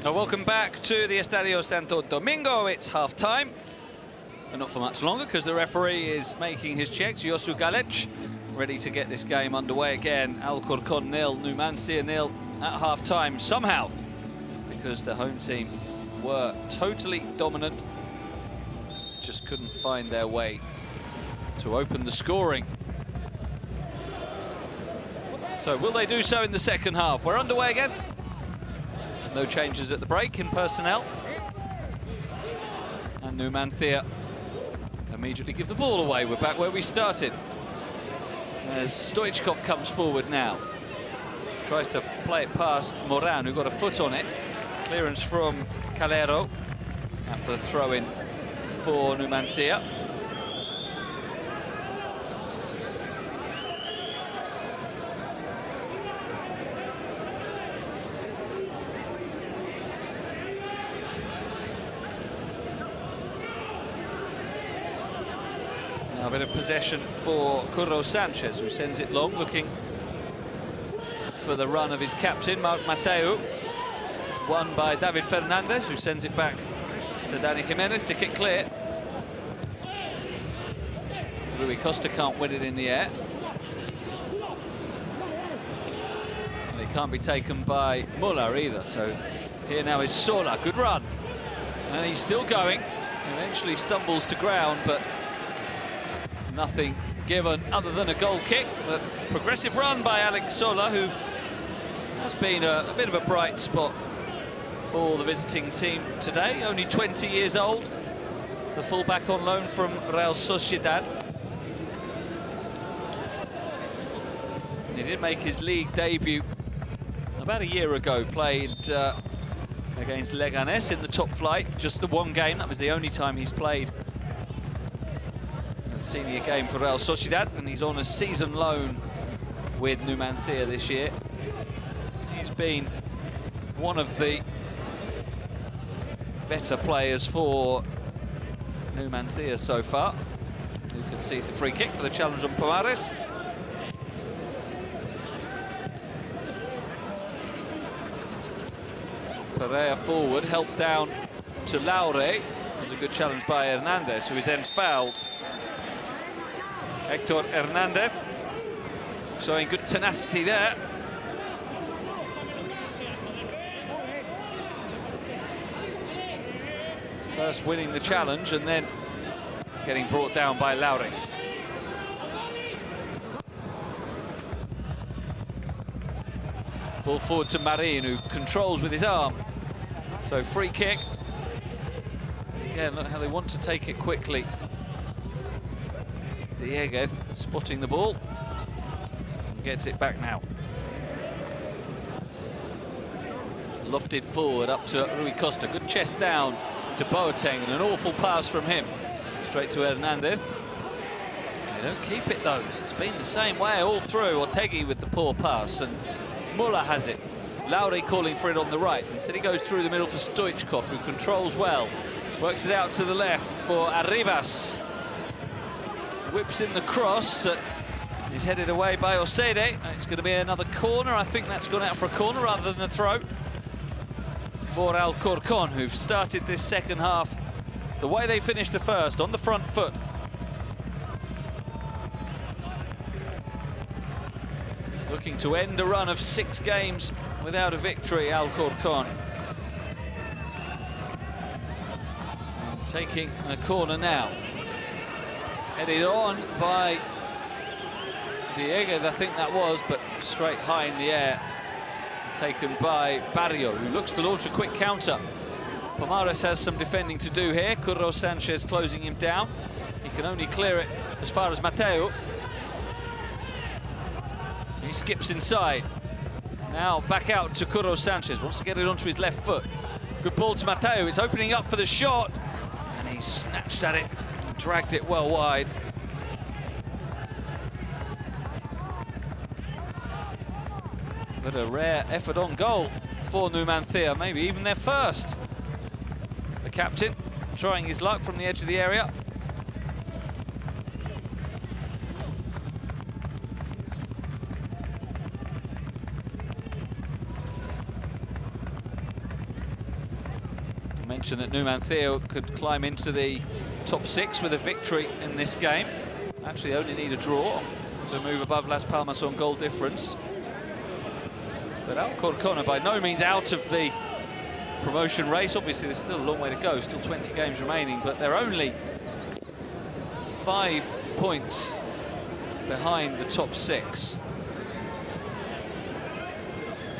Welcome back to the Estadio Santo Domingo. It's half-time, but not for much longer because the referee is making his checks. Josu Galec ready to get this game underway again. Alcorcón 0, Numancia 0 at half-time somehow, because the home team were totally dominant, just couldn't find their way to open the scoring. So will they do so in the second half? We're underway again. No changes at the break in personnel. And Numancia immediately give the ball away. We're back where we started. As Stoichkov comes forward now. Tries to play it past Moran, who got a foot on it. Clearance from Calero. Out for the throw-in for Numancia. Now a bit of possession for Curro Sanchez, who sends it long, looking for the run of his captain, Marc Mateu. Won by David Fernandez, who sends it back to Dani Jimenez to kick clear. Rui Costa can't win it in the air. And it can't be taken by Muller either, so here now is Sola, good run. And he's still going, eventually stumbles to ground, but nothing given other than a goal kick. But progressive run by Alex Sola, who has been a bit of a bright spot for the visiting team today. Only 20 years old, the fullback on loan from Real Sociedad. He did make his league debut about a year ago, played against Leganés in the top flight, just the one game. That was the only time he's played a senior game for Real Sociedad, and he's on a season loan with Numancia this year. He's been one of the better players for Numancia so far. You can see the free kick for the challenge on Pomares. Pereira forward, helped down to Laure. It was a good challenge by Hernandez, who is then fouled. Hector Hernandez showing good tenacity there. First winning the challenge and then getting brought down by Laure. Ball forward to Marin, who controls with his arm. So free kick. Again, look how they want to take it quickly. Dieguez spotting the ball. Gets it back now. Lofted forward up to Rui Costa. Good chest down to Boateng, and an awful pass from him. Straight to Hernandez. They don't keep it though. It's been the same way all through. Otegi with the poor pass, and Muller has it. Laure calling for it on the right. Instead he goes through the middle for Stoichkov, who controls well. Works it out to the left for Arribas. Whips in the cross. Is headed away by Osede. It's going to be another corner. I think that's gone out for a corner rather than the throw for Alcorcón, who've started this second half the way they finished the first, on the front foot. Looking to end a run of 6 games without a victory, Alcorcón. Taking a corner now. Headed on by Dieguez, I think that was, but straight high in the air. Taken by Barrio, who looks to launch a quick counter. Pomares has some defending to do here. Curro Sanchez closing him down. He can only clear it as far as Mateu. He skips inside. Now back out to Curro Sanchez. Wants to get it onto his left foot. Good ball to Mateu. It's opening up for the shot. And he snatched at it and dragged it well wide. But a rare effort on goal for Numancia, maybe even their first. The captain trying his luck from the edge of the area. mention that Numancia could climb into the top 6 with a victory in this game. Actually only need a draw to move above Las Palmas on goal difference. But Alcorcón are by no means out of the promotion race. Obviously there's still a long way to go, still 20 games remaining, but they're only 5 points behind the top 6.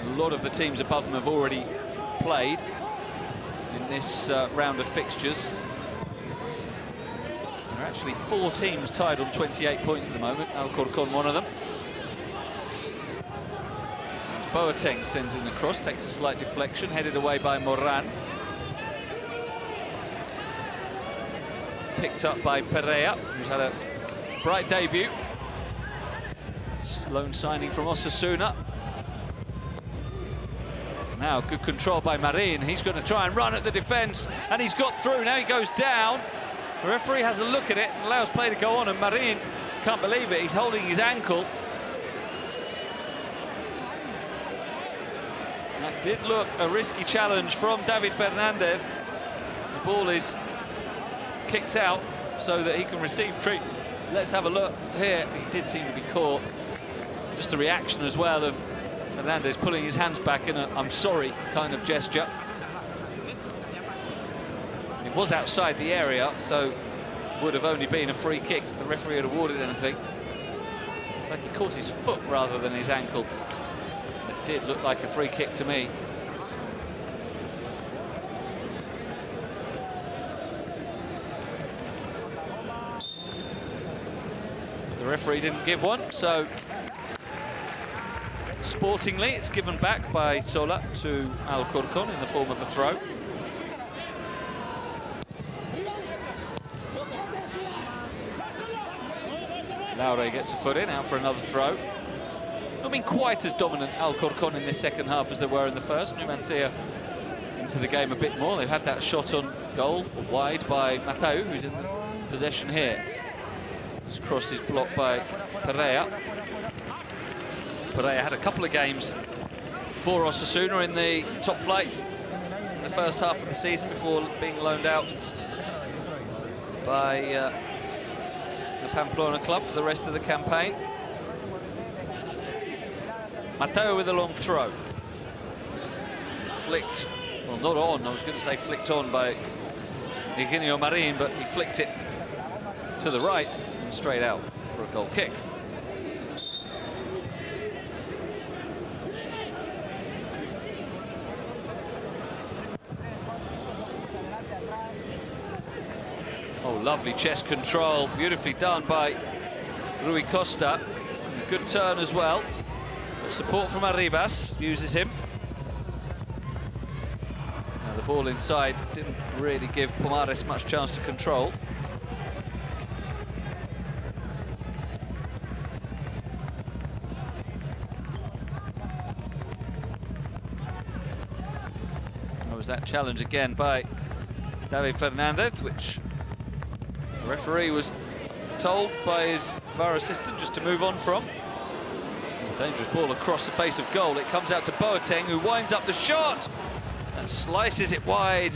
A lot of the teams above them have already played in this round of fixtures. There are actually 4 teams tied on 28 points at the moment, Alcorcón one of them. Boateng sends in the cross, takes a slight deflection, headed away by Moran. Picked up by Pereira, who's had a bright debut. Loan signing from Osasuna. Now good control by Marin. He's going to try and run at the defence, and he's got through. Now he goes down. The referee has a look at it and allows play to go on, and Marin can't believe it. He's holding his ankle. That did look a risky challenge from David Fernandez. The ball is kicked out so that he can receive treatment. Let's have a look here. He did seem to be caught. Just a reaction as well of Fernandez pulling his hands back in a "I'm sorry" kind of gesture. It was outside the area, so would have only been a free kick if the referee had awarded anything. It's like he caught his foot rather than his ankle. It did look like a free kick to me. The referee didn't give one, so sportingly it's given back by Sola to Alcorcón in the form of a throw. Laure gets a foot in, out for another throw. Not been quite as dominant Alcorcón in this second half as they were in the first. Numancia into the game a bit more. They've had that shot on goal, wide by Mateu, who's in the possession here. This cross is blocked by Pereira. Pereira had a couple of games for Osasuna in the top flight in the first half of the season before being loaned out by the Pamplona club for the rest of the campaign. Mateu with a long throw. Flicked, well, not on, I was going to say flicked on by Eugenio Marin, but he flicked it to the right and straight out for a goal kick. Oh, lovely chest control, beautifully done by Rui Costa. And a good turn as well. Support from Arribas, uses him. Now the ball inside didn't really give Pomares much chance to control. There was that challenge again by David Fernandez, which the referee was told by his VAR assistant just to move on from. Dangerous ball across the face of goal. It comes out to Boateng, who winds up the shot and slices it wide.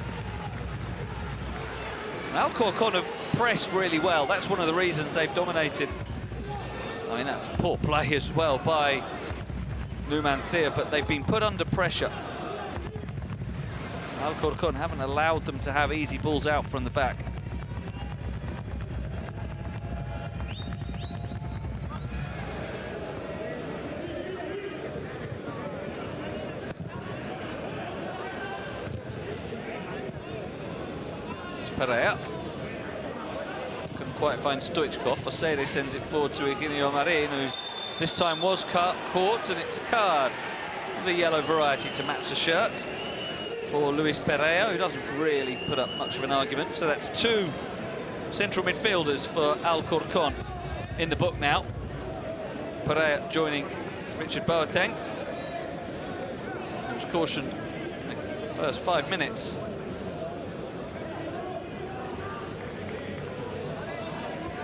Alcorcón have pressed really well. That's one of the reasons they've dominated. I mean, that's poor play as well by Numancia, but they've been put under pressure. Alcorcón haven't allowed them to have easy balls out from the back. Pereira couldn't quite find Stoichkov. Osede sends it forward to Eugenio Marin, who this time was caught, and it's a card, the yellow variety to match the shirt for Luis Pereira, who doesn't really put up much of an argument. So that's 2 central midfielders for Alcorcón in the book now. Pereira joining Richard Boateng, who was cautioned in the first 5 minutes.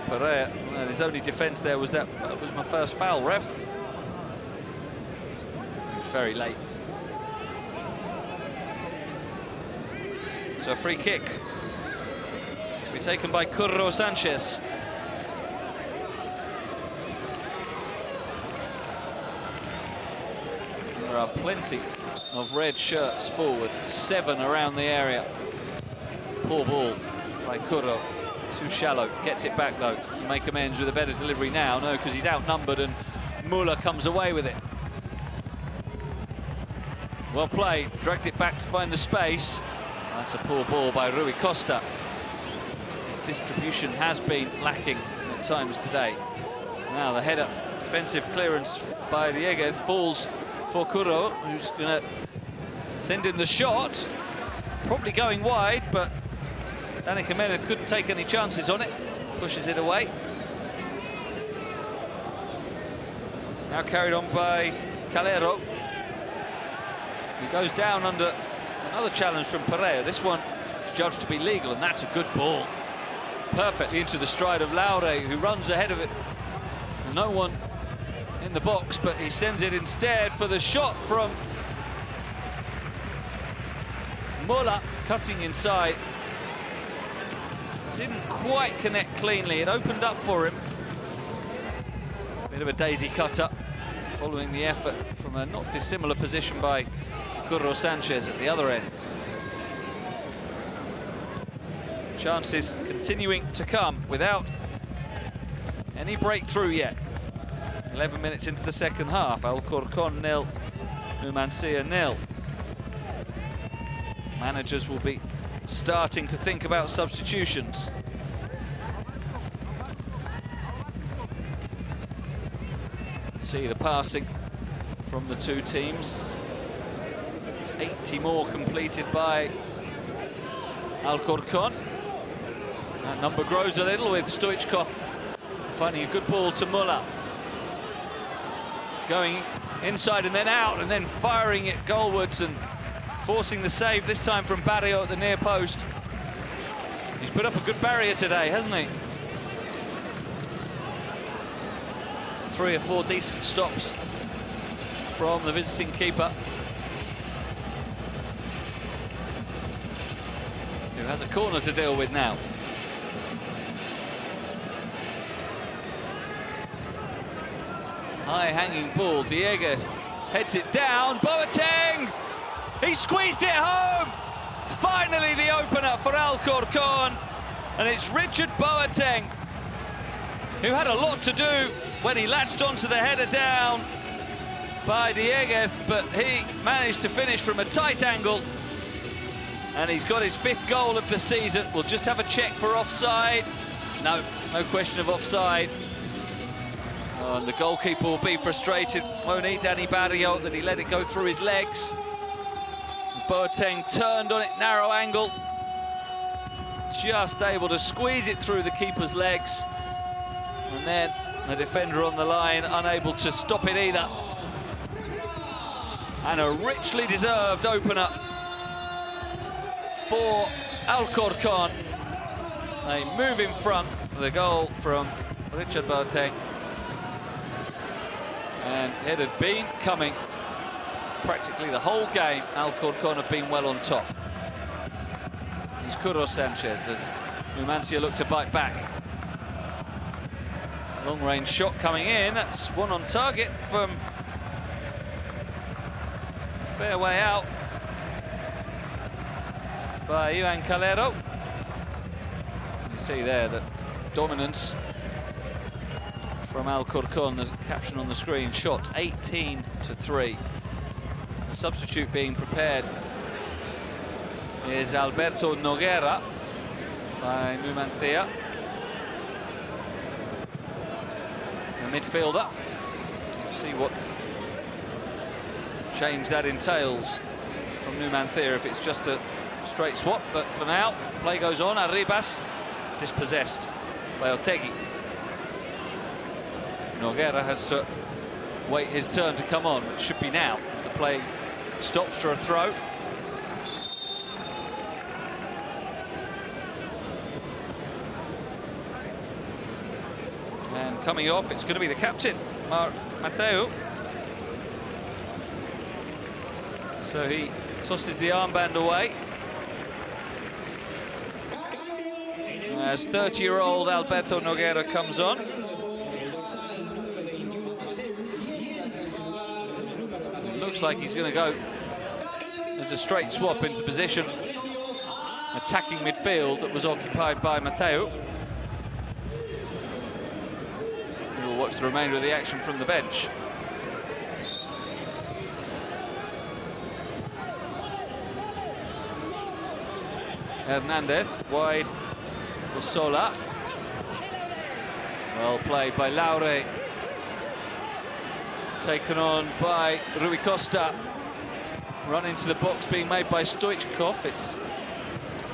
Pereira, well, his only defence there was that was my first foul, ref. Very late. So a free kick to be taken by Curro Sanchez. There are plenty of red shirts forward, 7 around the area. Poor ball by Curro, too shallow, gets it back though. Make amends with a better delivery now, no, because he's outnumbered and Muller comes away with it. Well played, dragged it back to find the space. That's a poor ball by Rui Costa. His distribution has been lacking at times today. Now the header, defensive clearance by Dieguez falls for Curro, who's going to send in the shot. Probably going wide, but Dani Jimenez couldn't take any chances on it. Pushes it away. Now carried on by Calero. He goes down under another challenge from Pereira. This one is judged to be legal, and that's a good ball. Perfectly into the stride of Laure, who runs ahead of it. There's no one in the box, but he sends it instead for the shot from Muller, cutting inside. Didn't quite connect cleanly. It opened up for him. Bit of a daisy cutter following the effort from a not dissimilar position by Curro Sanchez at the other end. Chances continuing to come without any breakthrough yet. 11 minutes into the second half. Alcorcón 0, Numancia 0. Managers will be starting to think about substitutions. See the passing from the two teams. 80 more completed by Alcorcón. That number grows a little with Stoichkov finding a good ball to Muller. Going inside and then out and then firing it goalwards and forcing the save, this time from Barrio at the near post. He's put up a good barrier today, hasn't he? 3 or 4 decent stops from the visiting keeper, who has a corner to deal with now. High hanging ball, Dieguez heads it down, Boateng! He squeezed it home! Finally the opener for Alcorcón, and it's Richard Boateng, who had a lot to do when he latched onto the header down by Dieguez, but he managed to finish from a tight angle, and he's got his 5th goal of the season. We'll just have a check for offside. No question of offside. Oh, and the goalkeeper will be frustrated, won't he, Dani Barrio, that he let it go through his legs. Boateng turned on it, narrow angle, just able to squeeze it through the keeper's legs, and then the defender on the line unable to stop it either. And a richly deserved opener for Alcorcón. They move in front with a goal from Richard Boateng, and it had been coming practically the whole game. Alcorcón have been well on top. He's Curro Sanchez as Numancia look to bite back. Long-range shot coming in. That's one on target from a fair way out by Ivan Calero. You see there that dominance from Alcorcón. The caption on the screen: shots 18-3. The substitute being prepared is Alberto Nogueira by Numancia, the midfielder. We'll see what change that entails from Numancia, if it's just a straight swap, but for now, play goes on. Arribas dispossessed by Otegi. Nogueira has to wait his turn to come on, which should be now, as the play stops for a throw. And coming off, it's going to be the captain, Mateu. So he tosses the armband away. as 30-year-old Alberto Nogueira comes on. It looks like he's going to go. There's a straight swap into position, attacking midfield that was occupied by Mateo. We'll watch the remainder of the action from the bench. Hernandez wide for Sola. Well played by Laure. Taken on by Rui Costa. Run into the box being made by Stoichkov. It's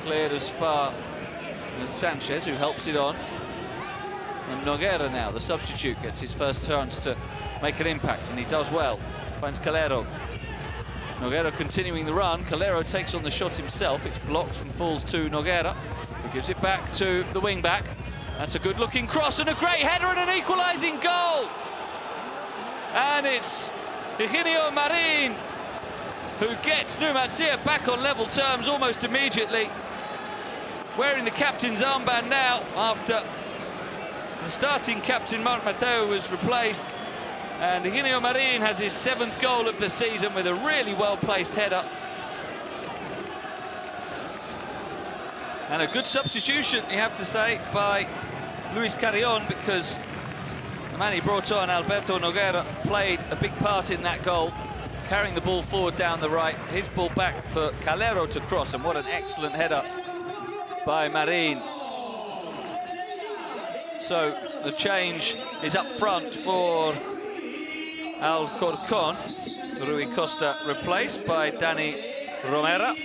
cleared as far as Sanchez, who helps it on. And Nogueira now, the substitute, gets his first chance to make an impact, and he does well. Finds Calero. Nogueira continuing the run. Calero takes on the shot himself. It's blocked and falls to Nogueira, who gives it back to the wing-back. That's a good-looking cross and a great header and an equalising goal. And it's Eugenio Marin who gets Numancia back on level terms almost immediately. Wearing the captain's armband now after the starting captain, Marc Mateo, was replaced. And Eugenio Marin has his 7th goal of the season with a really well-placed header. And a good substitution, you have to say, by Luis Carrion, because the man he brought on, Alberto Nogueira, played a big part in that goal, carrying the ball forward down the right. His ball back for Calero to cross, and what an excellent header by Marin. So the change is up front for Alcorcón. Rui Costa replaced by Dani Romera,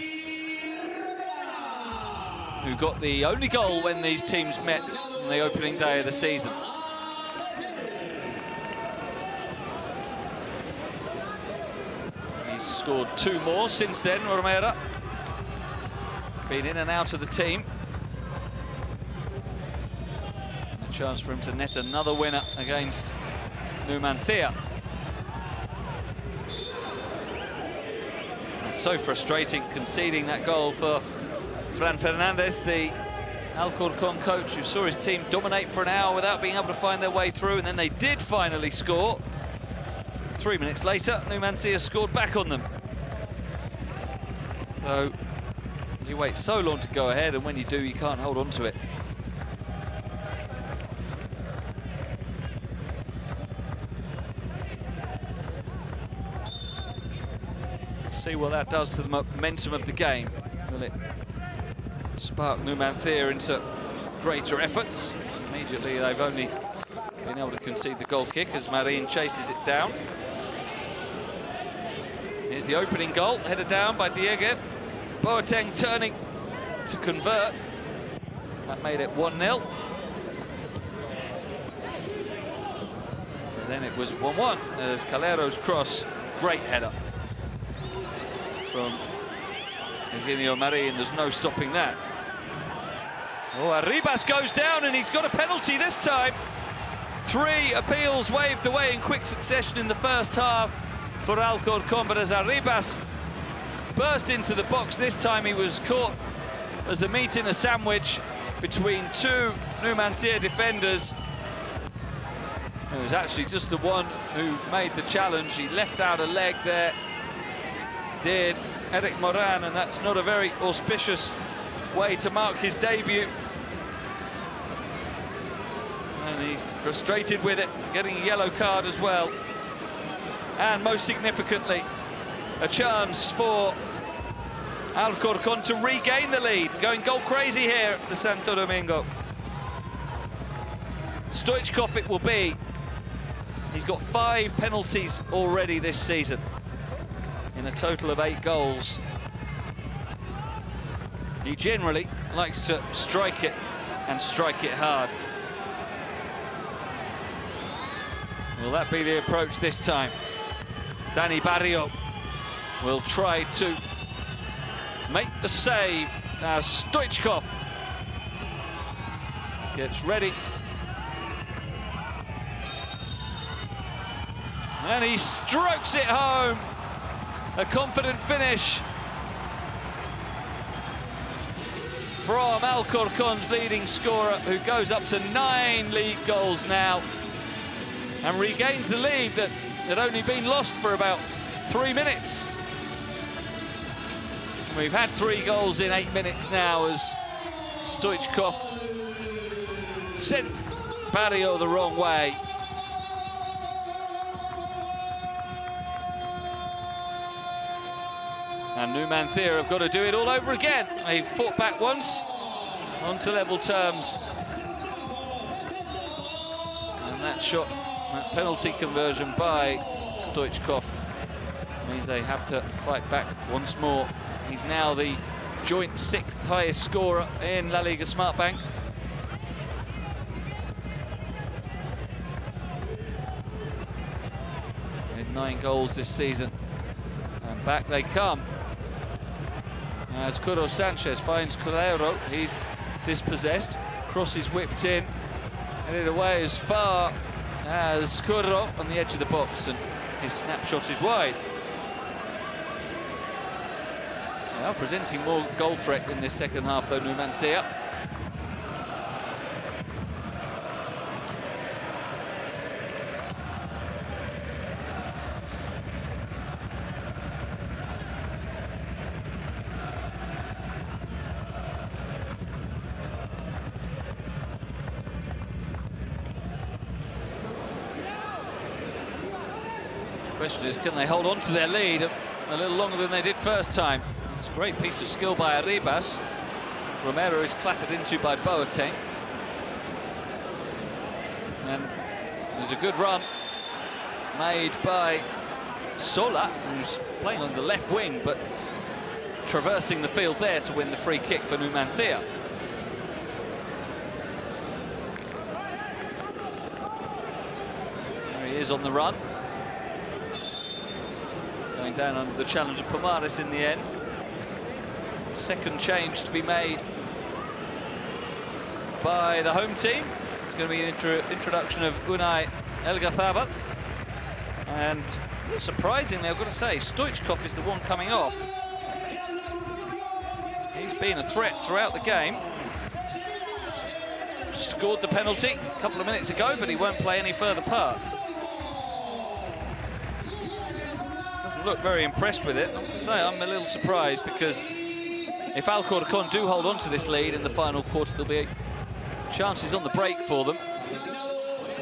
who got the only goal when these teams met on the opening day of the season. He's scored 2 more since then, Romera. Been in and out of the team. A chance for him to net another winner against Numancia. So frustrating conceding that goal for Fran Fernandez, the Alcorcón coach, who saw his team dominate for an hour without being able to find their way through, and then they did finally score. 3 minutes later, Numancia scored back on them. So you wait so long to go ahead, and when you do, you can't hold on to it. See what that does to the momentum of the game. Will it spark Numancia into greater efforts? Immediately they've only been able to concede the goal kick as Marin chases it down. Here's the opening goal, headed down by Dieguez. Boateng turning to convert. That made it 1-0. And then it was 1-1 as Calero's cross, great header from Eugenio Marin. There's no stopping that. Oh, Arribas goes down and he's got a penalty this time. 3 appeals waved away in quick succession in the first half for Alcorcón, but as Arribas burst into the box this time, he was caught as the meat in a sandwich between 2 Numancia defenders. It was actually just the one who made the challenge. He left out a leg there, did Eric Moran, and that's not a very auspicious way to mark his debut. And he's frustrated with it, getting a yellow card as well. And most significantly, a chance for Alcorcón to regain the lead, going goal crazy here at the Santo Domingo. Stoichkov it will be. He's got 5 penalties already this season, in a total of 8 goals. He generally likes to strike it, and strike it hard. Will that be the approach this time? Dani Barrio will try to make the save as Stoichkov gets ready. And he strokes it home. A confident finish from Alcorcón's leading scorer, who goes up to 9 league goals now and regains the lead that had only been lost for about 3 minutes. And we've had 3 goals in 8 minutes now as Stoichkov sent Barrio the wrong way. And Numancia have got to do it all over again. They've fought back once, onto level terms. And that shot, that penalty conversion by Stoichkov means they have to fight back once more. He's now the joint 6th highest scorer in La Liga Smartbank. With 9 goals this season. And back they come. As Curro Sanchez finds Colero, he's dispossessed. Cross is whipped in, headed away as far as Curro on the edge of the box, and his snapshot is wide. They are presenting more goal threat in this second half, though, Numancia. The question is, can they hold on to their lead a little longer than they did first time? It's a great piece of skill by Arribas. Romero is clattered into by Boateng. And there's a good run made by Sola, who's playing on the left wing, but traversing the field there to win the free kick for Numancia. There he is on the run. Going down under the challenge of Pomares in the end. Second change to be made by the home team. It's going to be the introduction of Unai Elgazabal. And surprisingly, I've got to say, Stoichkov is the one coming off. He's been a threat throughout the game. Scored the penalty a couple of minutes ago, but he won't play any further part. Look very impressed with it. I must say, I'm a little surprised, because if Alcorcón do hold on to this lead in the final quarter, there'll be chances on the break for them.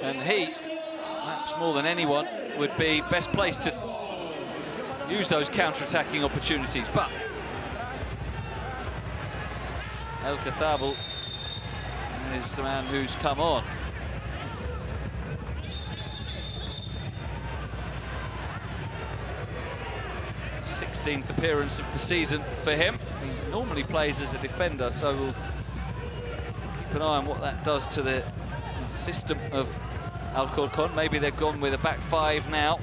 And he, perhaps more than anyone, would be best placed to use those counter-attacking opportunities. But Elgazabal is the man who's come on. 16th appearance of the season for him. He normally plays as a defender, so we'll keep an eye on what that does to the system of Alcorcón. Maybe they've gone with a back 5 now.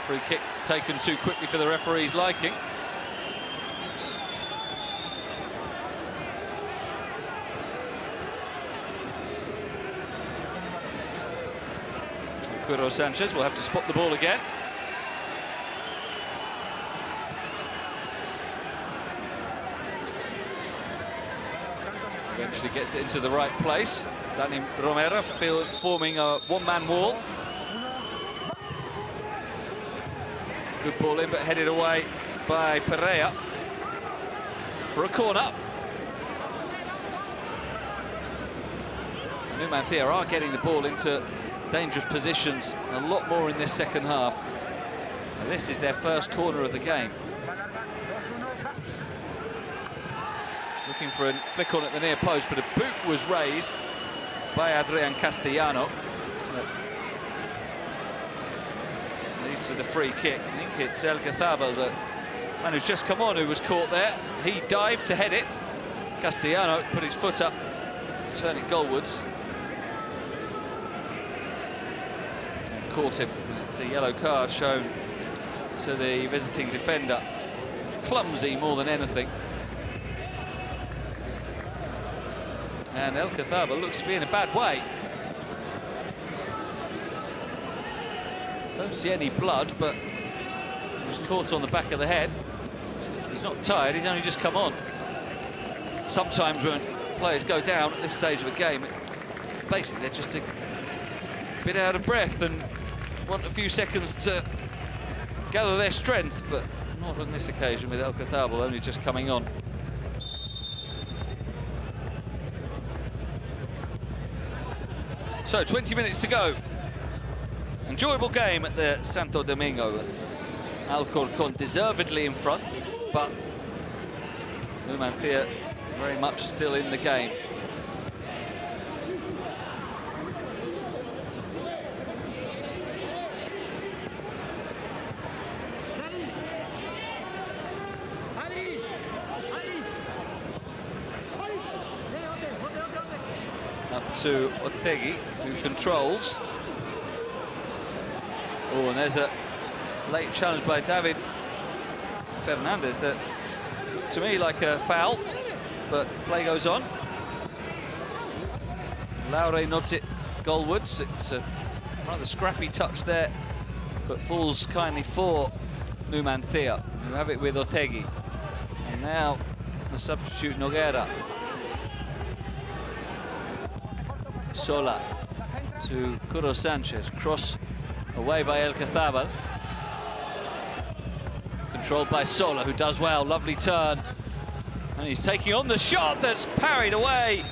Free kick taken too quickly for the referee's liking. Curro Sanchez will have to spot the ball again. Eventually gets it into the right place. Dani Romero forming a one-man wall. Good ball in, but headed away by Pereira for a corner. Numancia are getting the ball into dangerous positions a lot more in this second half. And this is their first corner of the game. Looking for a flick on at the near post, but a boot was raised by Adrian Castellano. That leads to the free kick. I think it's Elgazabal, the man who's just come on, who was caught there. He dived to head it. Castellano put his foot up to turn it goalwards. Caught him. It's a yellow card shown to the visiting defender. Clumsy more than anything. And Elgazabal looks to be in a bad way. Don't see any blood, but He was caught on the back of the head. He's not tired, he's only just come on. Sometimes when players go down at this stage of a game, basically they're just a bit out of breath and want a few seconds to gather their strength, but not on this occasion with El Cathable only just coming on. So 20 minutes to go. Enjoyable game at the Santo Domingo. Alcorcón deservedly in front, but Numancia very much still in the game. Up to Otegi, who controls. Oh, and there's a late challenge by David Fernandez that, to me, like a foul, but play goes on. Laure nods it goalwards. It's a rather scrappy touch there, but falls kindly for Numancia, who have it with Otegi. And now the substitute Nogueira. Sola to Curo Sanchez, cross away by El Cathable. Controlled by Sola, who does well, lovely turn. And he's taking on the shot that's parried away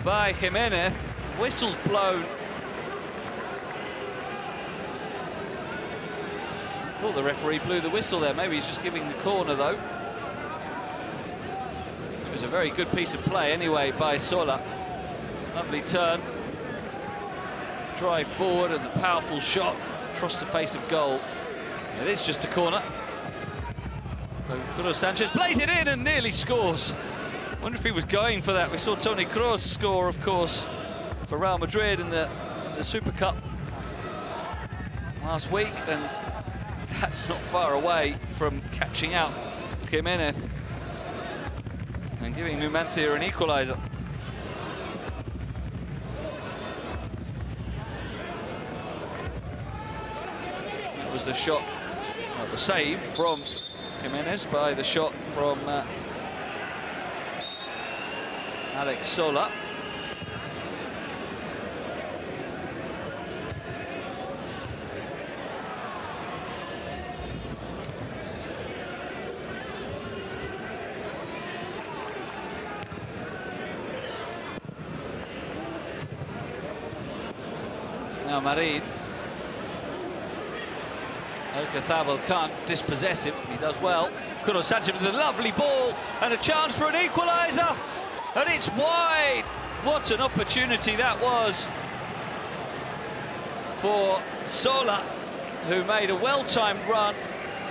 by Jimenez. Whistle's blown. I thought the referee blew the whistle there. Maybe he's just giving the corner, though. It was a very good piece of play anyway by Sola. Lovely turn. Drive forward and the powerful shot across the face of goal. It is just a corner. Curo Sanchez plays it in and nearly scores. I wonder if he was going for that. We saw Toni Kroos score, of course, for Real Madrid in the Super Cup last week, and that's not far away from catching out Jimenez and giving Numancia an equaliser. That was the shot, the save from Jimenez by the shot from Alex Sola. Now Marin. El Cathable can't dispossess him. He does well. Curo Sanchez with a lovely ball and a chance for an equaliser. And it's wide. What an opportunity that was for Sola, who made a well-timed run.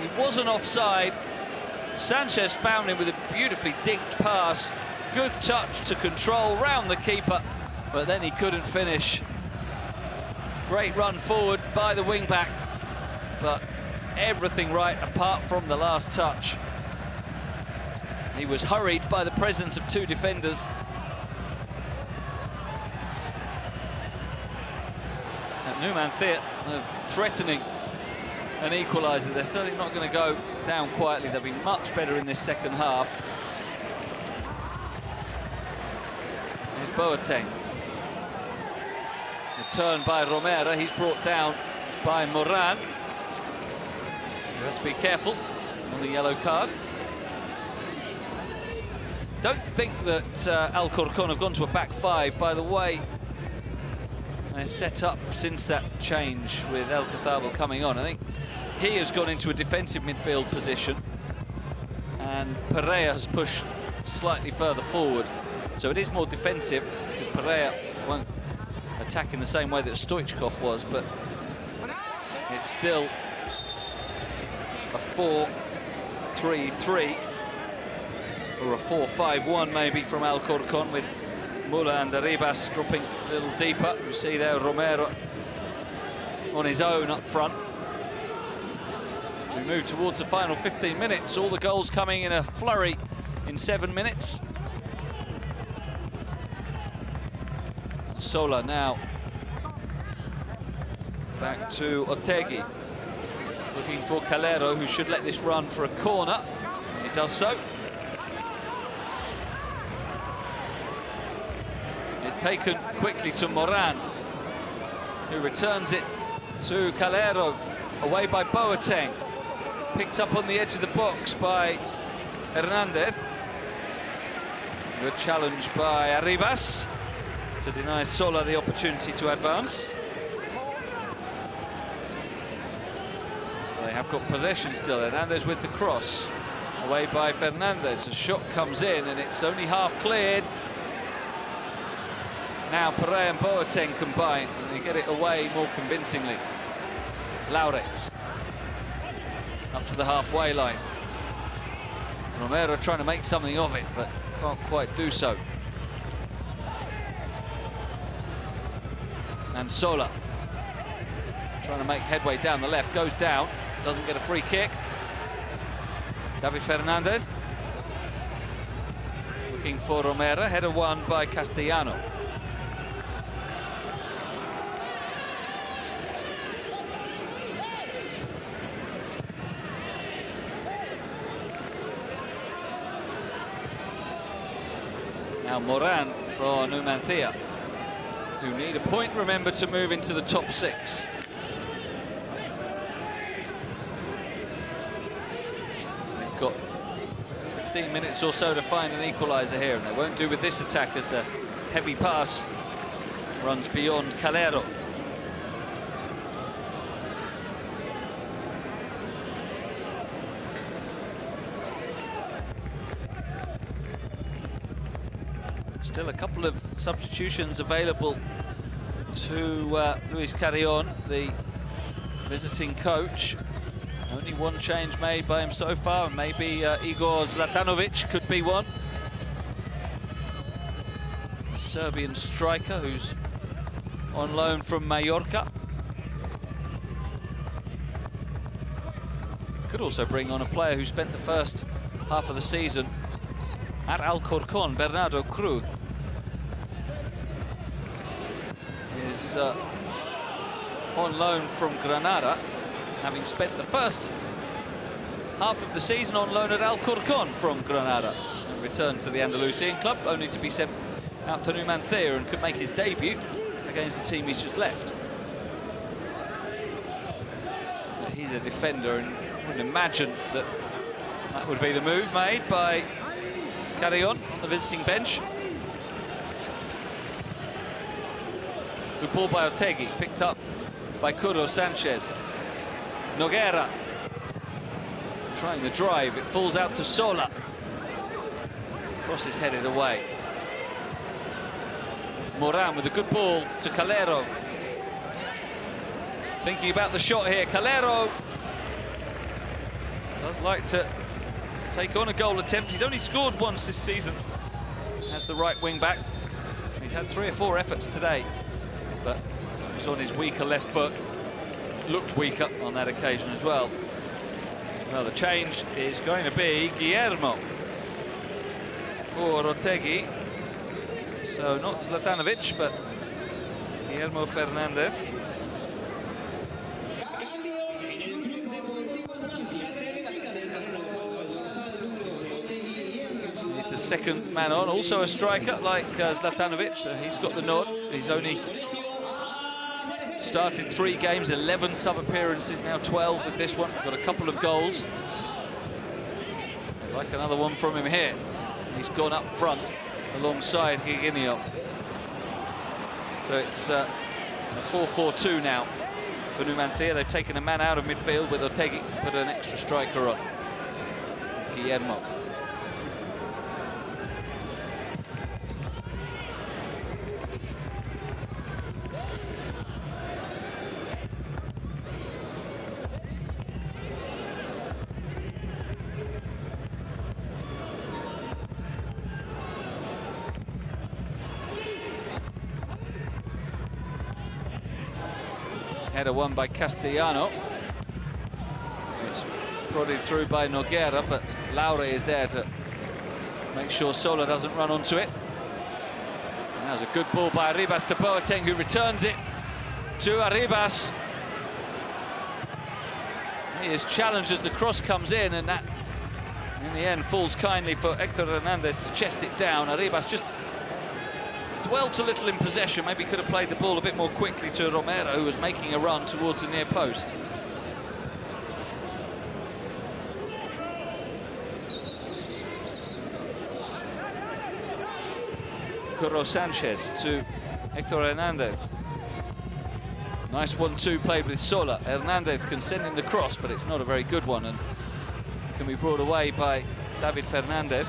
He wasn't offside. Sanchez found him with a beautifully dinked pass. Good touch to control round the keeper, but then he couldn't finish. Great run forward by the wing-back, but everything right apart from the last touch. He was hurried by the presence of two defenders. And Numancia threatening an equaliser. They're certainly not going to go down quietly. They'll be much better in this second half. Here's Boateng. The turn by Romero. He's brought down by Moran. He has to be careful on the yellow card. Don't think that Alcorcón have gone to a back five, by the way. They're set up since that change with El Cathable coming on. I think he has gone into a defensive midfield position and Pereira has pushed slightly further forward. So it is more defensive because Pereira won't attack in the same way that Stoichkov was, but it's still a 4-3-3 or a 4-5-1 maybe from Alcorcón, with Mula and Arribas dropping a little deeper. You see there Romero on his own up front. We move towards the final 15 minutes. All the goals coming in a flurry in 7 minutes. Sola now back to Otegi. Looking for Calero, who should let this run for a corner. It does so. It's taken quickly to Moran, who returns it to Calero, away by Boateng. Picked up on the edge of the box by Hernandez. Good challenge by Arribas to deny Sola the opportunity to advance. They have got possession still. Hernandez with the cross, away by Fernandez. The shot comes in and it's only half cleared. Now Pereira and Boateng combine and they get it away more convincingly. Laure up to the halfway line. Romero trying to make something of it, but can't quite do so. And Sola trying to make headway down the left, goes down, doesn't get a free kick. David Fernandez looking for Romero, header won by Castellano. Now Moran for Numancia, who need a point, remember, to move into the top 6. They've got 15 minutes or so to find an equaliser here, and they won't do with this attack as the heavy pass runs beyond Calero. Still a couple of substitutions available to Luis Carrion, the visiting coach. Only one change made by him so far, and maybe Igor Zlatanovic could be one. A Serbian striker who's on loan from Mallorca. Could also bring on a player who spent the first half of the season at Alcorcón, Bernardo Cruz. Is on loan from Granada, having spent the first half of the season on loan at Alcorcón from Granada, and returned to the Andalusian club, only to be sent out to Numancia, and could make his debut against the team he's just left. But he's a defender, and I wouldn't imagine that that would be the move made by Carrion on the visiting bench. Good ball by Otegi, picked up by Curro Sanchez. Nogueira trying the drive, it falls out to Sola. Cross is headed away. Moran with a good ball to Calero. Thinking about the shot here, Calero does like to take on a goal attempt. He's only scored once this season as the right wing back. He's had 3 or 4 efforts today, but he was on his weaker left foot. Looked weaker on that occasion as well. Well, the change is going to be Guillermo for Otegi. So not Zlatanovic, but Guillermo Fernandez. He's the second man on, also a striker like Zlatanovic. So he's got the nod. He's only started 3 games, 11 sub-appearances, now 12 with this one. Got a couple of goals. I'd like another one from him here. He's gone up front alongside Giginio. So it's a 4-4-2 now for Numancia. They've taken a man out of midfield with Otegi, put an extra striker on, Guillermo. Header won by Castellano. It's prodded through by Nogueira, but Laure is there to make sure Sola doesn't run onto it. And that was a good ball by Arribas to Boateng, who returns it to Arribas. He is challenged as the cross comes in, and that, in the end, falls kindly for Hector Hernandez to chest it down. Arribas just dwelt a little in possession. Maybe could have played the ball a bit more quickly to Romero, who was making a run towards the near post. Curro Sanchez to Hector Hernandez. Nice 1-2 played with Sola. Hernandez can send in the cross, but it's not a very good one, and can be brought away by David Fernandez.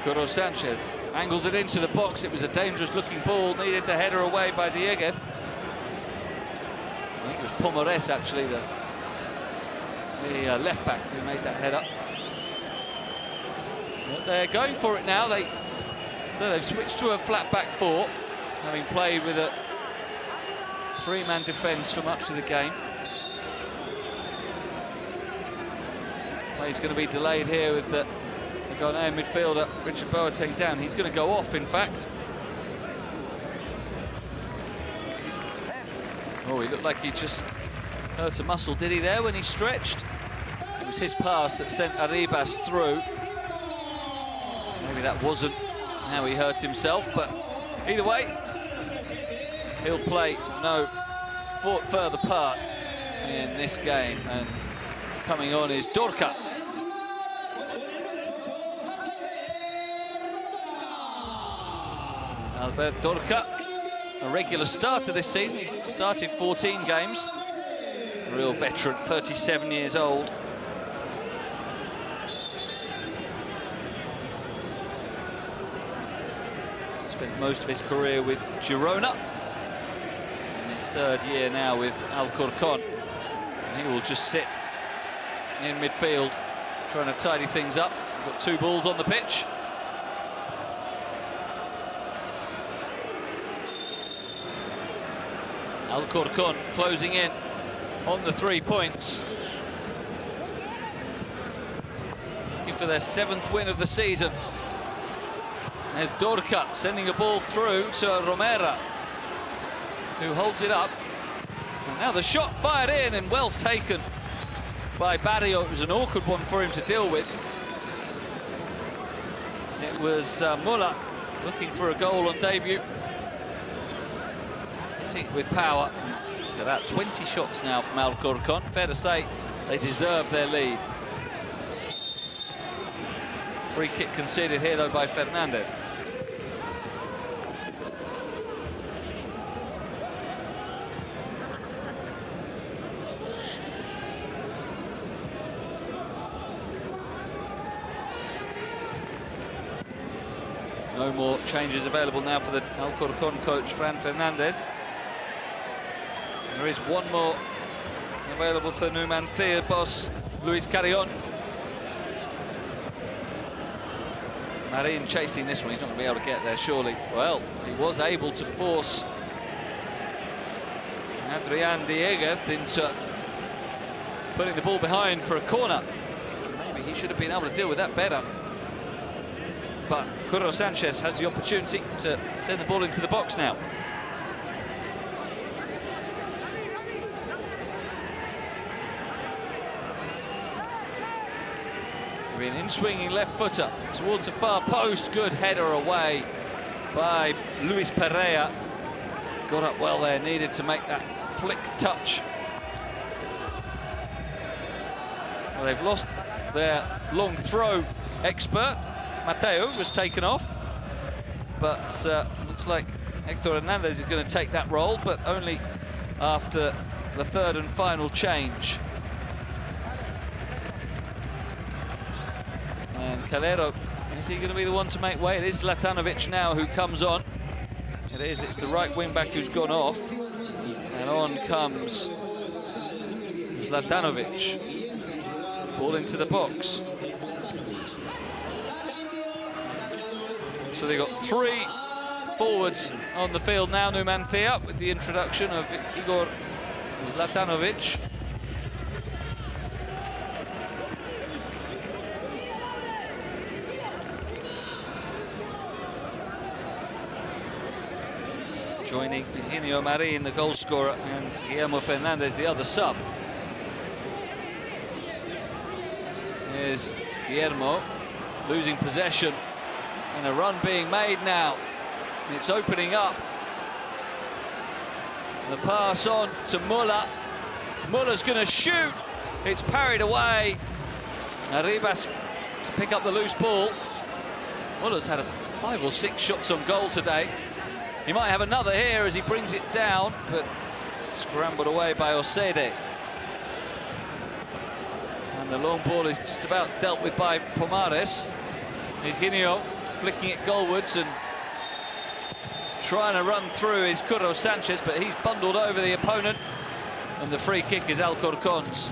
Curro Sanchez angles it into the box. It was a dangerous looking ball, needed the header away by Dieguez. I think it was Pomores actually, the left back, who made that header. But they're going for it now. They've switched to a flat back four, having played with a three-man defence for much of the game. Play's going to be delayed here with the Ghanaian midfielder Richard Boateng down. He's going to go off, in fact. Oh, he looked like he just hurt a muscle, did he, there when he stretched? It was his pass that sent Arribas through. Maybe that wasn't how he hurt himself, but either way, he'll play no further part in this game. And coming on is Dorca. Albert Dorca, a regular starter this season. He's started 14 games. A real veteran, 37 years old. Spent most of his career with Girona. In his third year now with Alcorcón. And he will just sit in midfield, trying to tidy things up. We've got two balls on the pitch. Alcorcón closing in on the 3 points. Looking for their 7th win of the season. There's Dorca sending a ball through to Romero, who holds it up. And now the shot fired in, and well taken by Barrio. It was an awkward one for him to deal with. It was Muller looking for a goal on debut. With power. About 20 shots now from Alcorcón. Fair to say they deserve their lead. Free kick conceded here though by Fernandez. No more changes available now for the Alcorcón coach Fran Fernandez. There is one more available for Numancia boss Luis Carrion. Marin chasing this one. He's not going to be able to get there, surely. Well, he was able to force Adrián Dieguez into putting the ball behind for a corner. Maybe he should have been able to deal with that better. But Curro Sanchez has the opportunity to send the ball into the box now. An in-swinging left footer towards the far post. Good header away by Luis Pereira. Got up well there, needed to make that flick touch. Well, they've lost their long throw expert. Mateo was taken off, but looks like Hector Hernandez is going to take that role, but only after the third and final change. And Calero, is he going to be the one to make way? It is Zlatanovic now who comes on. It is, it's the right wing back who's gone off. And on comes Zlatanovic. Ball into the box. So they've got 3 forwards on the field now, Numancia, with the introduction of Igor Zlatanovic. joining Eugenio Marin, the goal scorer, and Guillermo Fernandez, the other sub. Here's Guillermo losing possession, and a run being made now. It's opening up. The pass on to Muller. Muller's going to shoot. It's parried away. Arribas to pick up the loose ball. Muller's had 5 or 6 shots on goal today. He might have another here as he brings it down, but scrambled away by Osede. And the long ball is just about dealt with by Pomares. Eugenio flicking it goalwards and trying to run through is Curro Sanchez, but he's bundled over the opponent, and the free kick is Alcorcón's.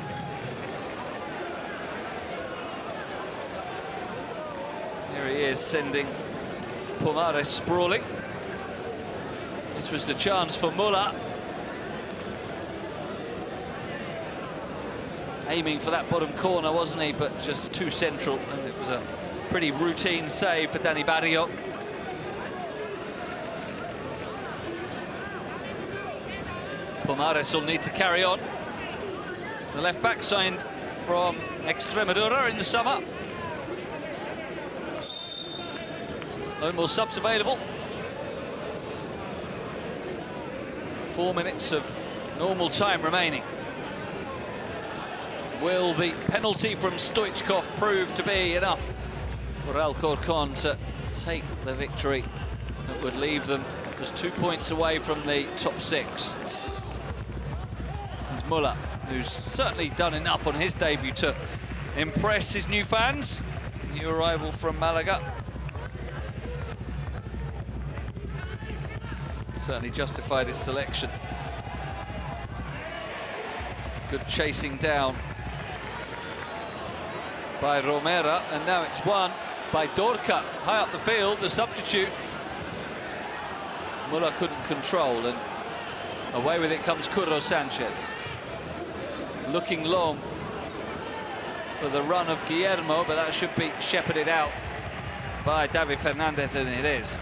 Here he is, sending Pomares sprawling. This was the chance for Muller. Aiming for that bottom corner, wasn't he? But just too central, and it was a pretty routine save for Dani Barrio. Pomares will need to carry on. The left back signed from Extremadura in the summer. No more subs available. 4 minutes of normal time remaining. Will the penalty from Stoichkov prove to be enough for Alcorcón to take the victory that would leave them just 2 points away from the top 6? There's Muller, who's certainly done enough on his debut to impress his new fans. New arrival from Malaga. Certainly justified his selection. Good chasing down by Romera, and now it's won by Dorca. High up the field, the substitute. Muller couldn't control, and away with it comes Curro Sanchez. Looking long for the run of Guillermo, but that should be shepherded out by David Fernandez, and it is.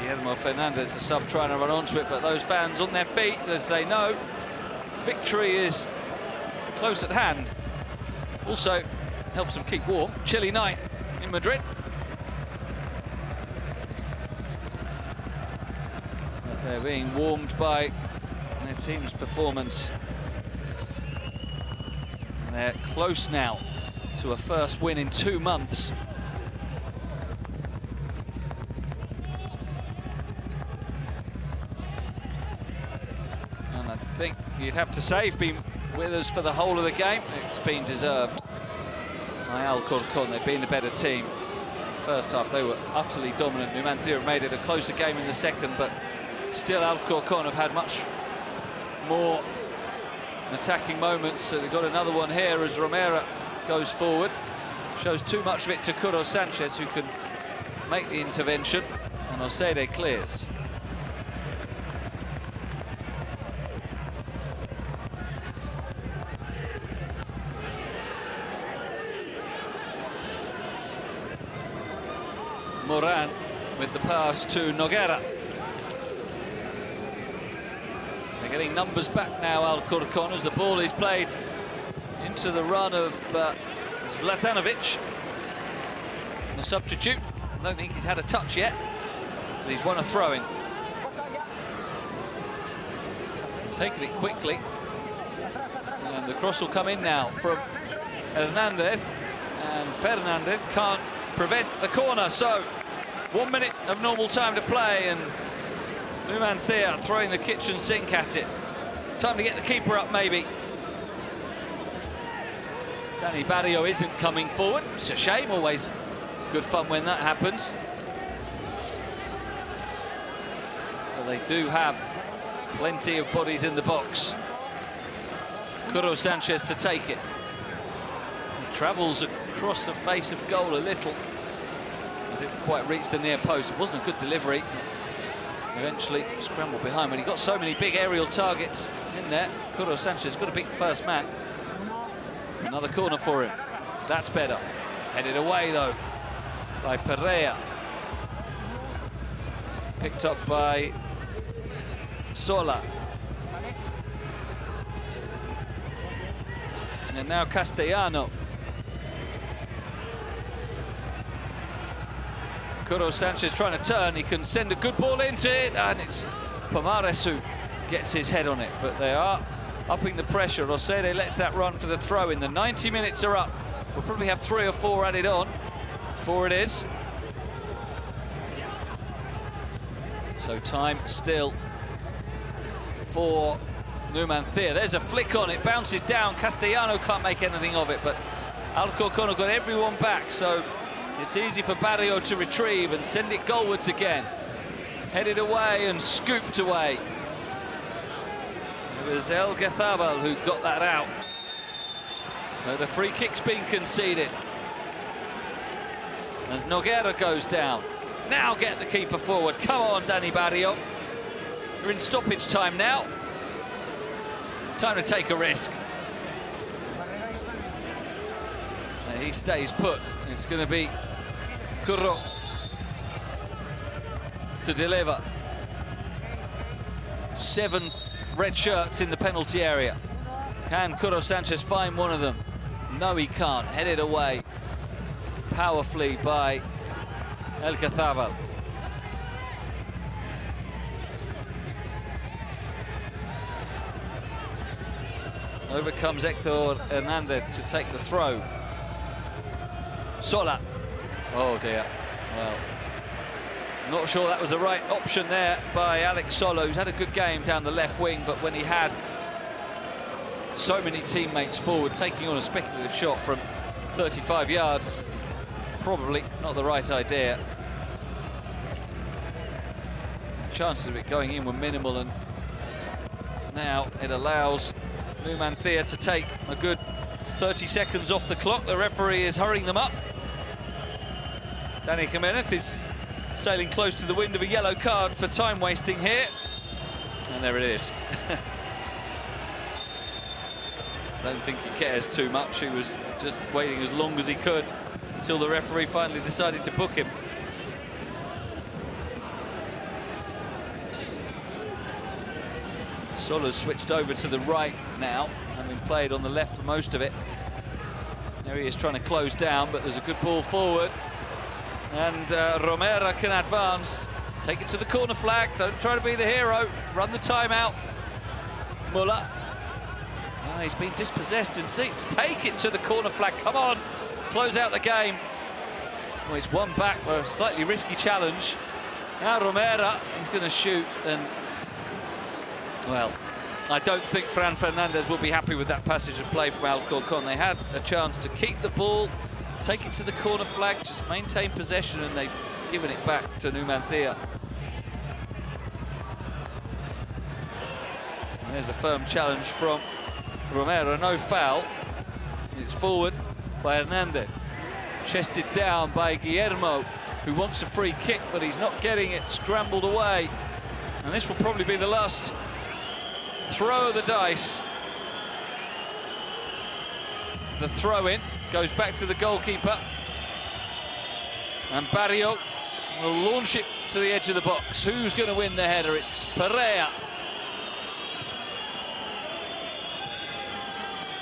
Guillermo Fernandez, the sub, trying to run onto it, but those fans on their feet as they know victory is close at hand. Also helps them keep warm. Chilly night in Madrid. But they're being warmed by their team's performance. And they're close now to a first win in 2 months. I think you'd have to say he's been with us for the whole of the game. It's been deserved by Alcorcón. They've been the better team. In the first half they were utterly dominant. Numancia made it a closer game in the second, but still Alcorcón have had much more attacking moments. So they've got another one here as Romera goes forward. Shows too much of it to Curro Sanchez, who can make the intervention, and Osede clears. Moran with the pass to Noguera. They're getting numbers back now, Alcorcón, as the ball is played into the run of Zlatanovic, the substitute. I don't think he's had a touch yet, but he's won a throw-in. Taking it quickly, and the cross will come in now from Hernandez, and Fernandez can't prevent the corner. So 1 minute of normal time to play, and Numancia throwing the kitchen sink at it. Time to get the keeper up, maybe. Dani Barrio isn't coming forward. It's a shame, always good fun when that happens. But they do have plenty of bodies in the box. Curro Sanchez to take it. He travels across the face of goal a little. Didn't quite reach the near post. It wasn't a good delivery. Eventually scrambled behind when he got so many big aerial targets in there. Curro Sanchez got a big first man. Another corner for him. That's better. Headed away though by Perea. picked up by Sola. And now Castellano. Curo Sanchez trying to turn, he can send a good ball into it, and it's Pomares who gets his head on it, but they are upping the pressure. Rosede lets that run for the throw in. The 90 minutes are up. We'll probably have 3 or 4 added on. 4 it is. So time still for Numancia. There's a flick on it, bounces down. Castellano can't make anything of it, but Alcorcón have got everyone back, so it's easy for Barrio to retrieve and send it goalwards again. Headed away and scooped away. It was El Gazabal who got that out. The free kick's been conceded. As Nogueira goes down. Now get the keeper forward. Come on, Danny Barrio. We're in stoppage time now. Time to take a risk. And he stays put. It's going to be Curro to deliver. 7 red shirts in the penalty area. Can Curro Sanchez find one of them? No, he can't. Headed away powerfully by El Gazabal. Over comes Hector Hernandez to take the throw. Sola. Oh dear. Well, not sure that was the right option there by Alex Solo, who's had a good game down the left wing, but when he had so many teammates forward, taking on a speculative shot from 35 yards, probably not the right idea. The chances of it going in were minimal, and now it allows Numancia to take a good 30 seconds off the clock. The referee is hurrying them up. Danny Jimenez is sailing close to the wind of a yellow card for time wasting here. And there it is. I don't think he cares too much. He was just waiting as long as he could until the referee finally decided to book him. Solo's switched over to the right now, having played on the left for most of it. There he is trying to close down, but there's a good ball forward. And Romero can advance. Take it to the corner flag. Don't try to be the hero. Run the timeout. Muller. Oh, he's been dispossessed and seeks. Take it to the corner flag. Come on. Close out the game. Well, it's one back for a slightly risky challenge. Now Romero, he's going to shoot, and well, I don't think Fran Fernandez will be happy with that passage of play from Alcorcón. They had a chance to keep the ball, take it to the corner flag, just maintain possession, and they've given it back to Numancia. And there's a firm challenge from Romero, no foul. It's forward by Hernandez. Chested down by Guillermo, who wants a free kick, but he's not getting it, scrambled away. And this will probably be the last throw of the dice. The throw-in goes back to the goalkeeper. And Barrio will launch it to the edge of the box. Who's going to win the header? It's Perea.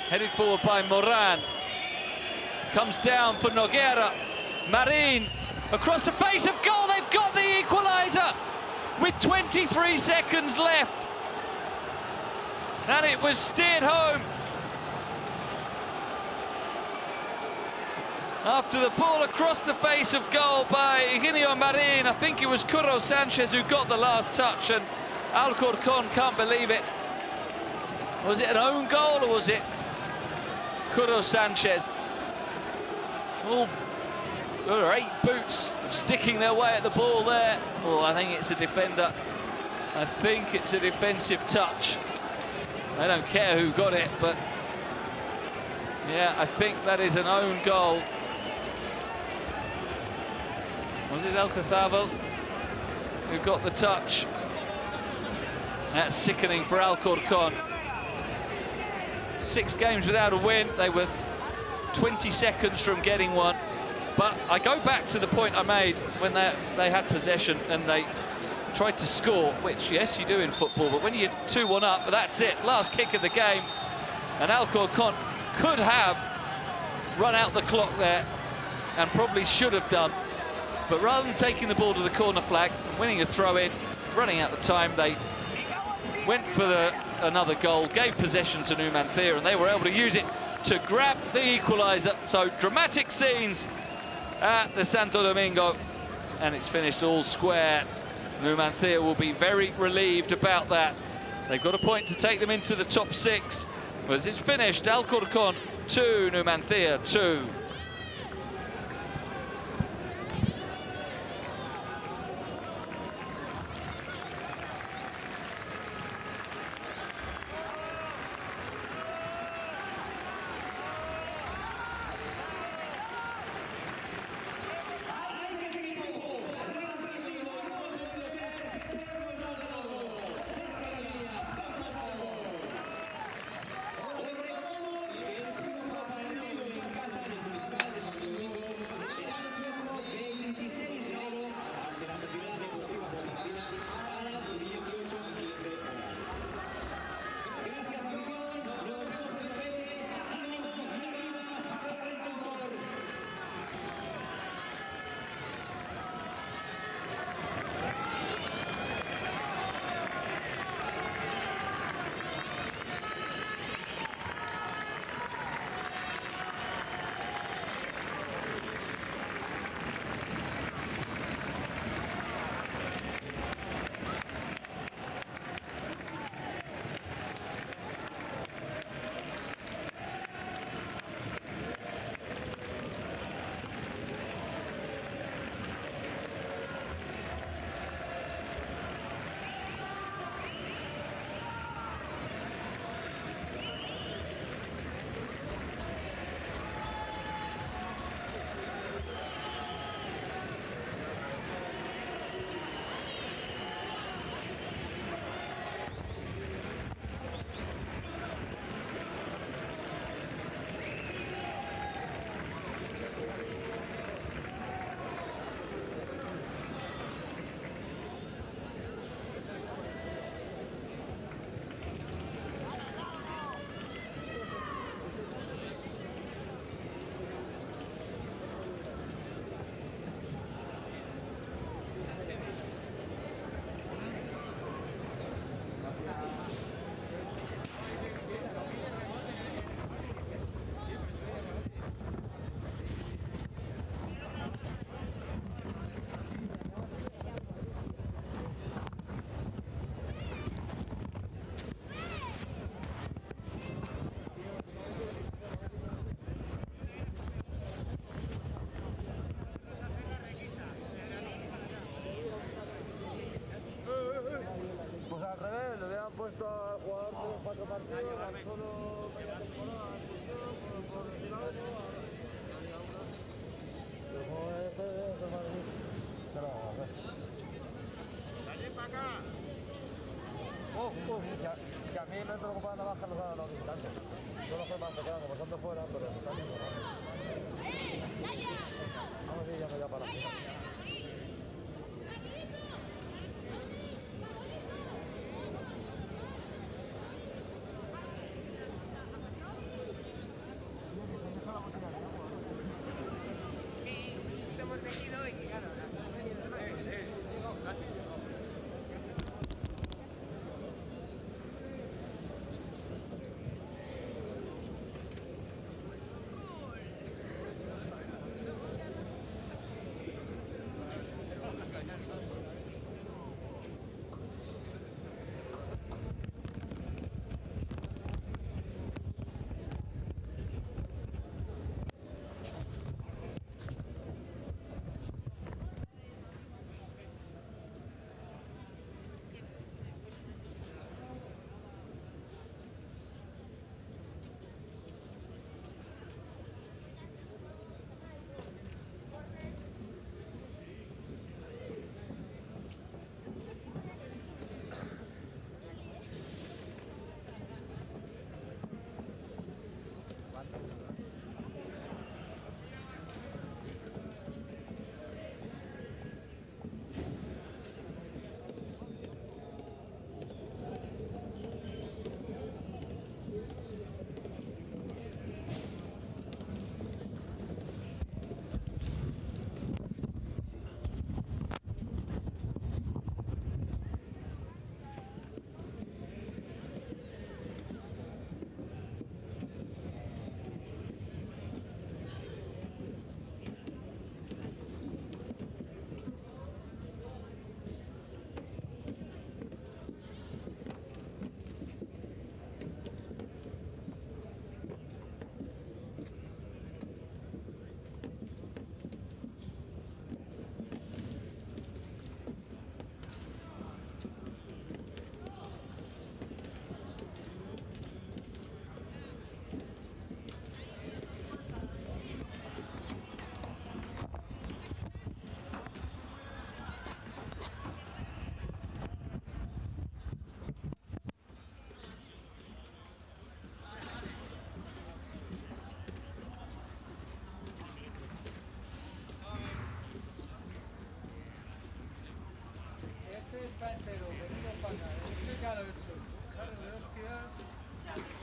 Headed forward by Moran. Comes down for Nogueira. Marin across the face of goal. They've got the equaliser with 23 seconds left. And it was steered home. After the ball across the face of goal by Eugenio Marin, I think it was Curro Sanchez who got the last touch, and Alcorcón can't believe it. Was it an own goal, or was it Curro Sanchez? All 8 boots sticking their way at the ball there. Oh, I think it's a defender. I think it's a defensive touch. I don't care who got it, but yeah, I think that is an own goal. Was it El Gazabal who got the touch? That's sickening for Alcorcón. 6 games without a win. They were 20 seconds from getting one. But I go back to the point I made when they had possession and they tried to score, which, yes, you do in football, but when you're 2-1 up, that's it. Last kick of the game. And Alcorcón could have run out the clock there, and probably should have done. But rather than taking the ball to the corner flag and winning a throw-in, running out the time, they went for another goal, gave possession to Numancia, and they were able to use it to grab the equaliser. So dramatic scenes at the Santo Domingo, and it's finished all square. Numancia will be very relieved about that. They've got a point to take them into the top 6. As it's finished, Alcorcón 2, Numancia 2. puesto al jugador de 4 partidos, al solo media temporada, por decir algo, el juego de Fede es de Madrid. ¿Qué lo vamos a hacer? ¡De allí para acá! Que a mí me preocupa no bajar los visitantes. Yo los demás se quedan como son de fuera, pero se están yendo. Vamos a ir ya para la final. está entero, venido para acá. Ya lo he hecho. Claro, de hostias.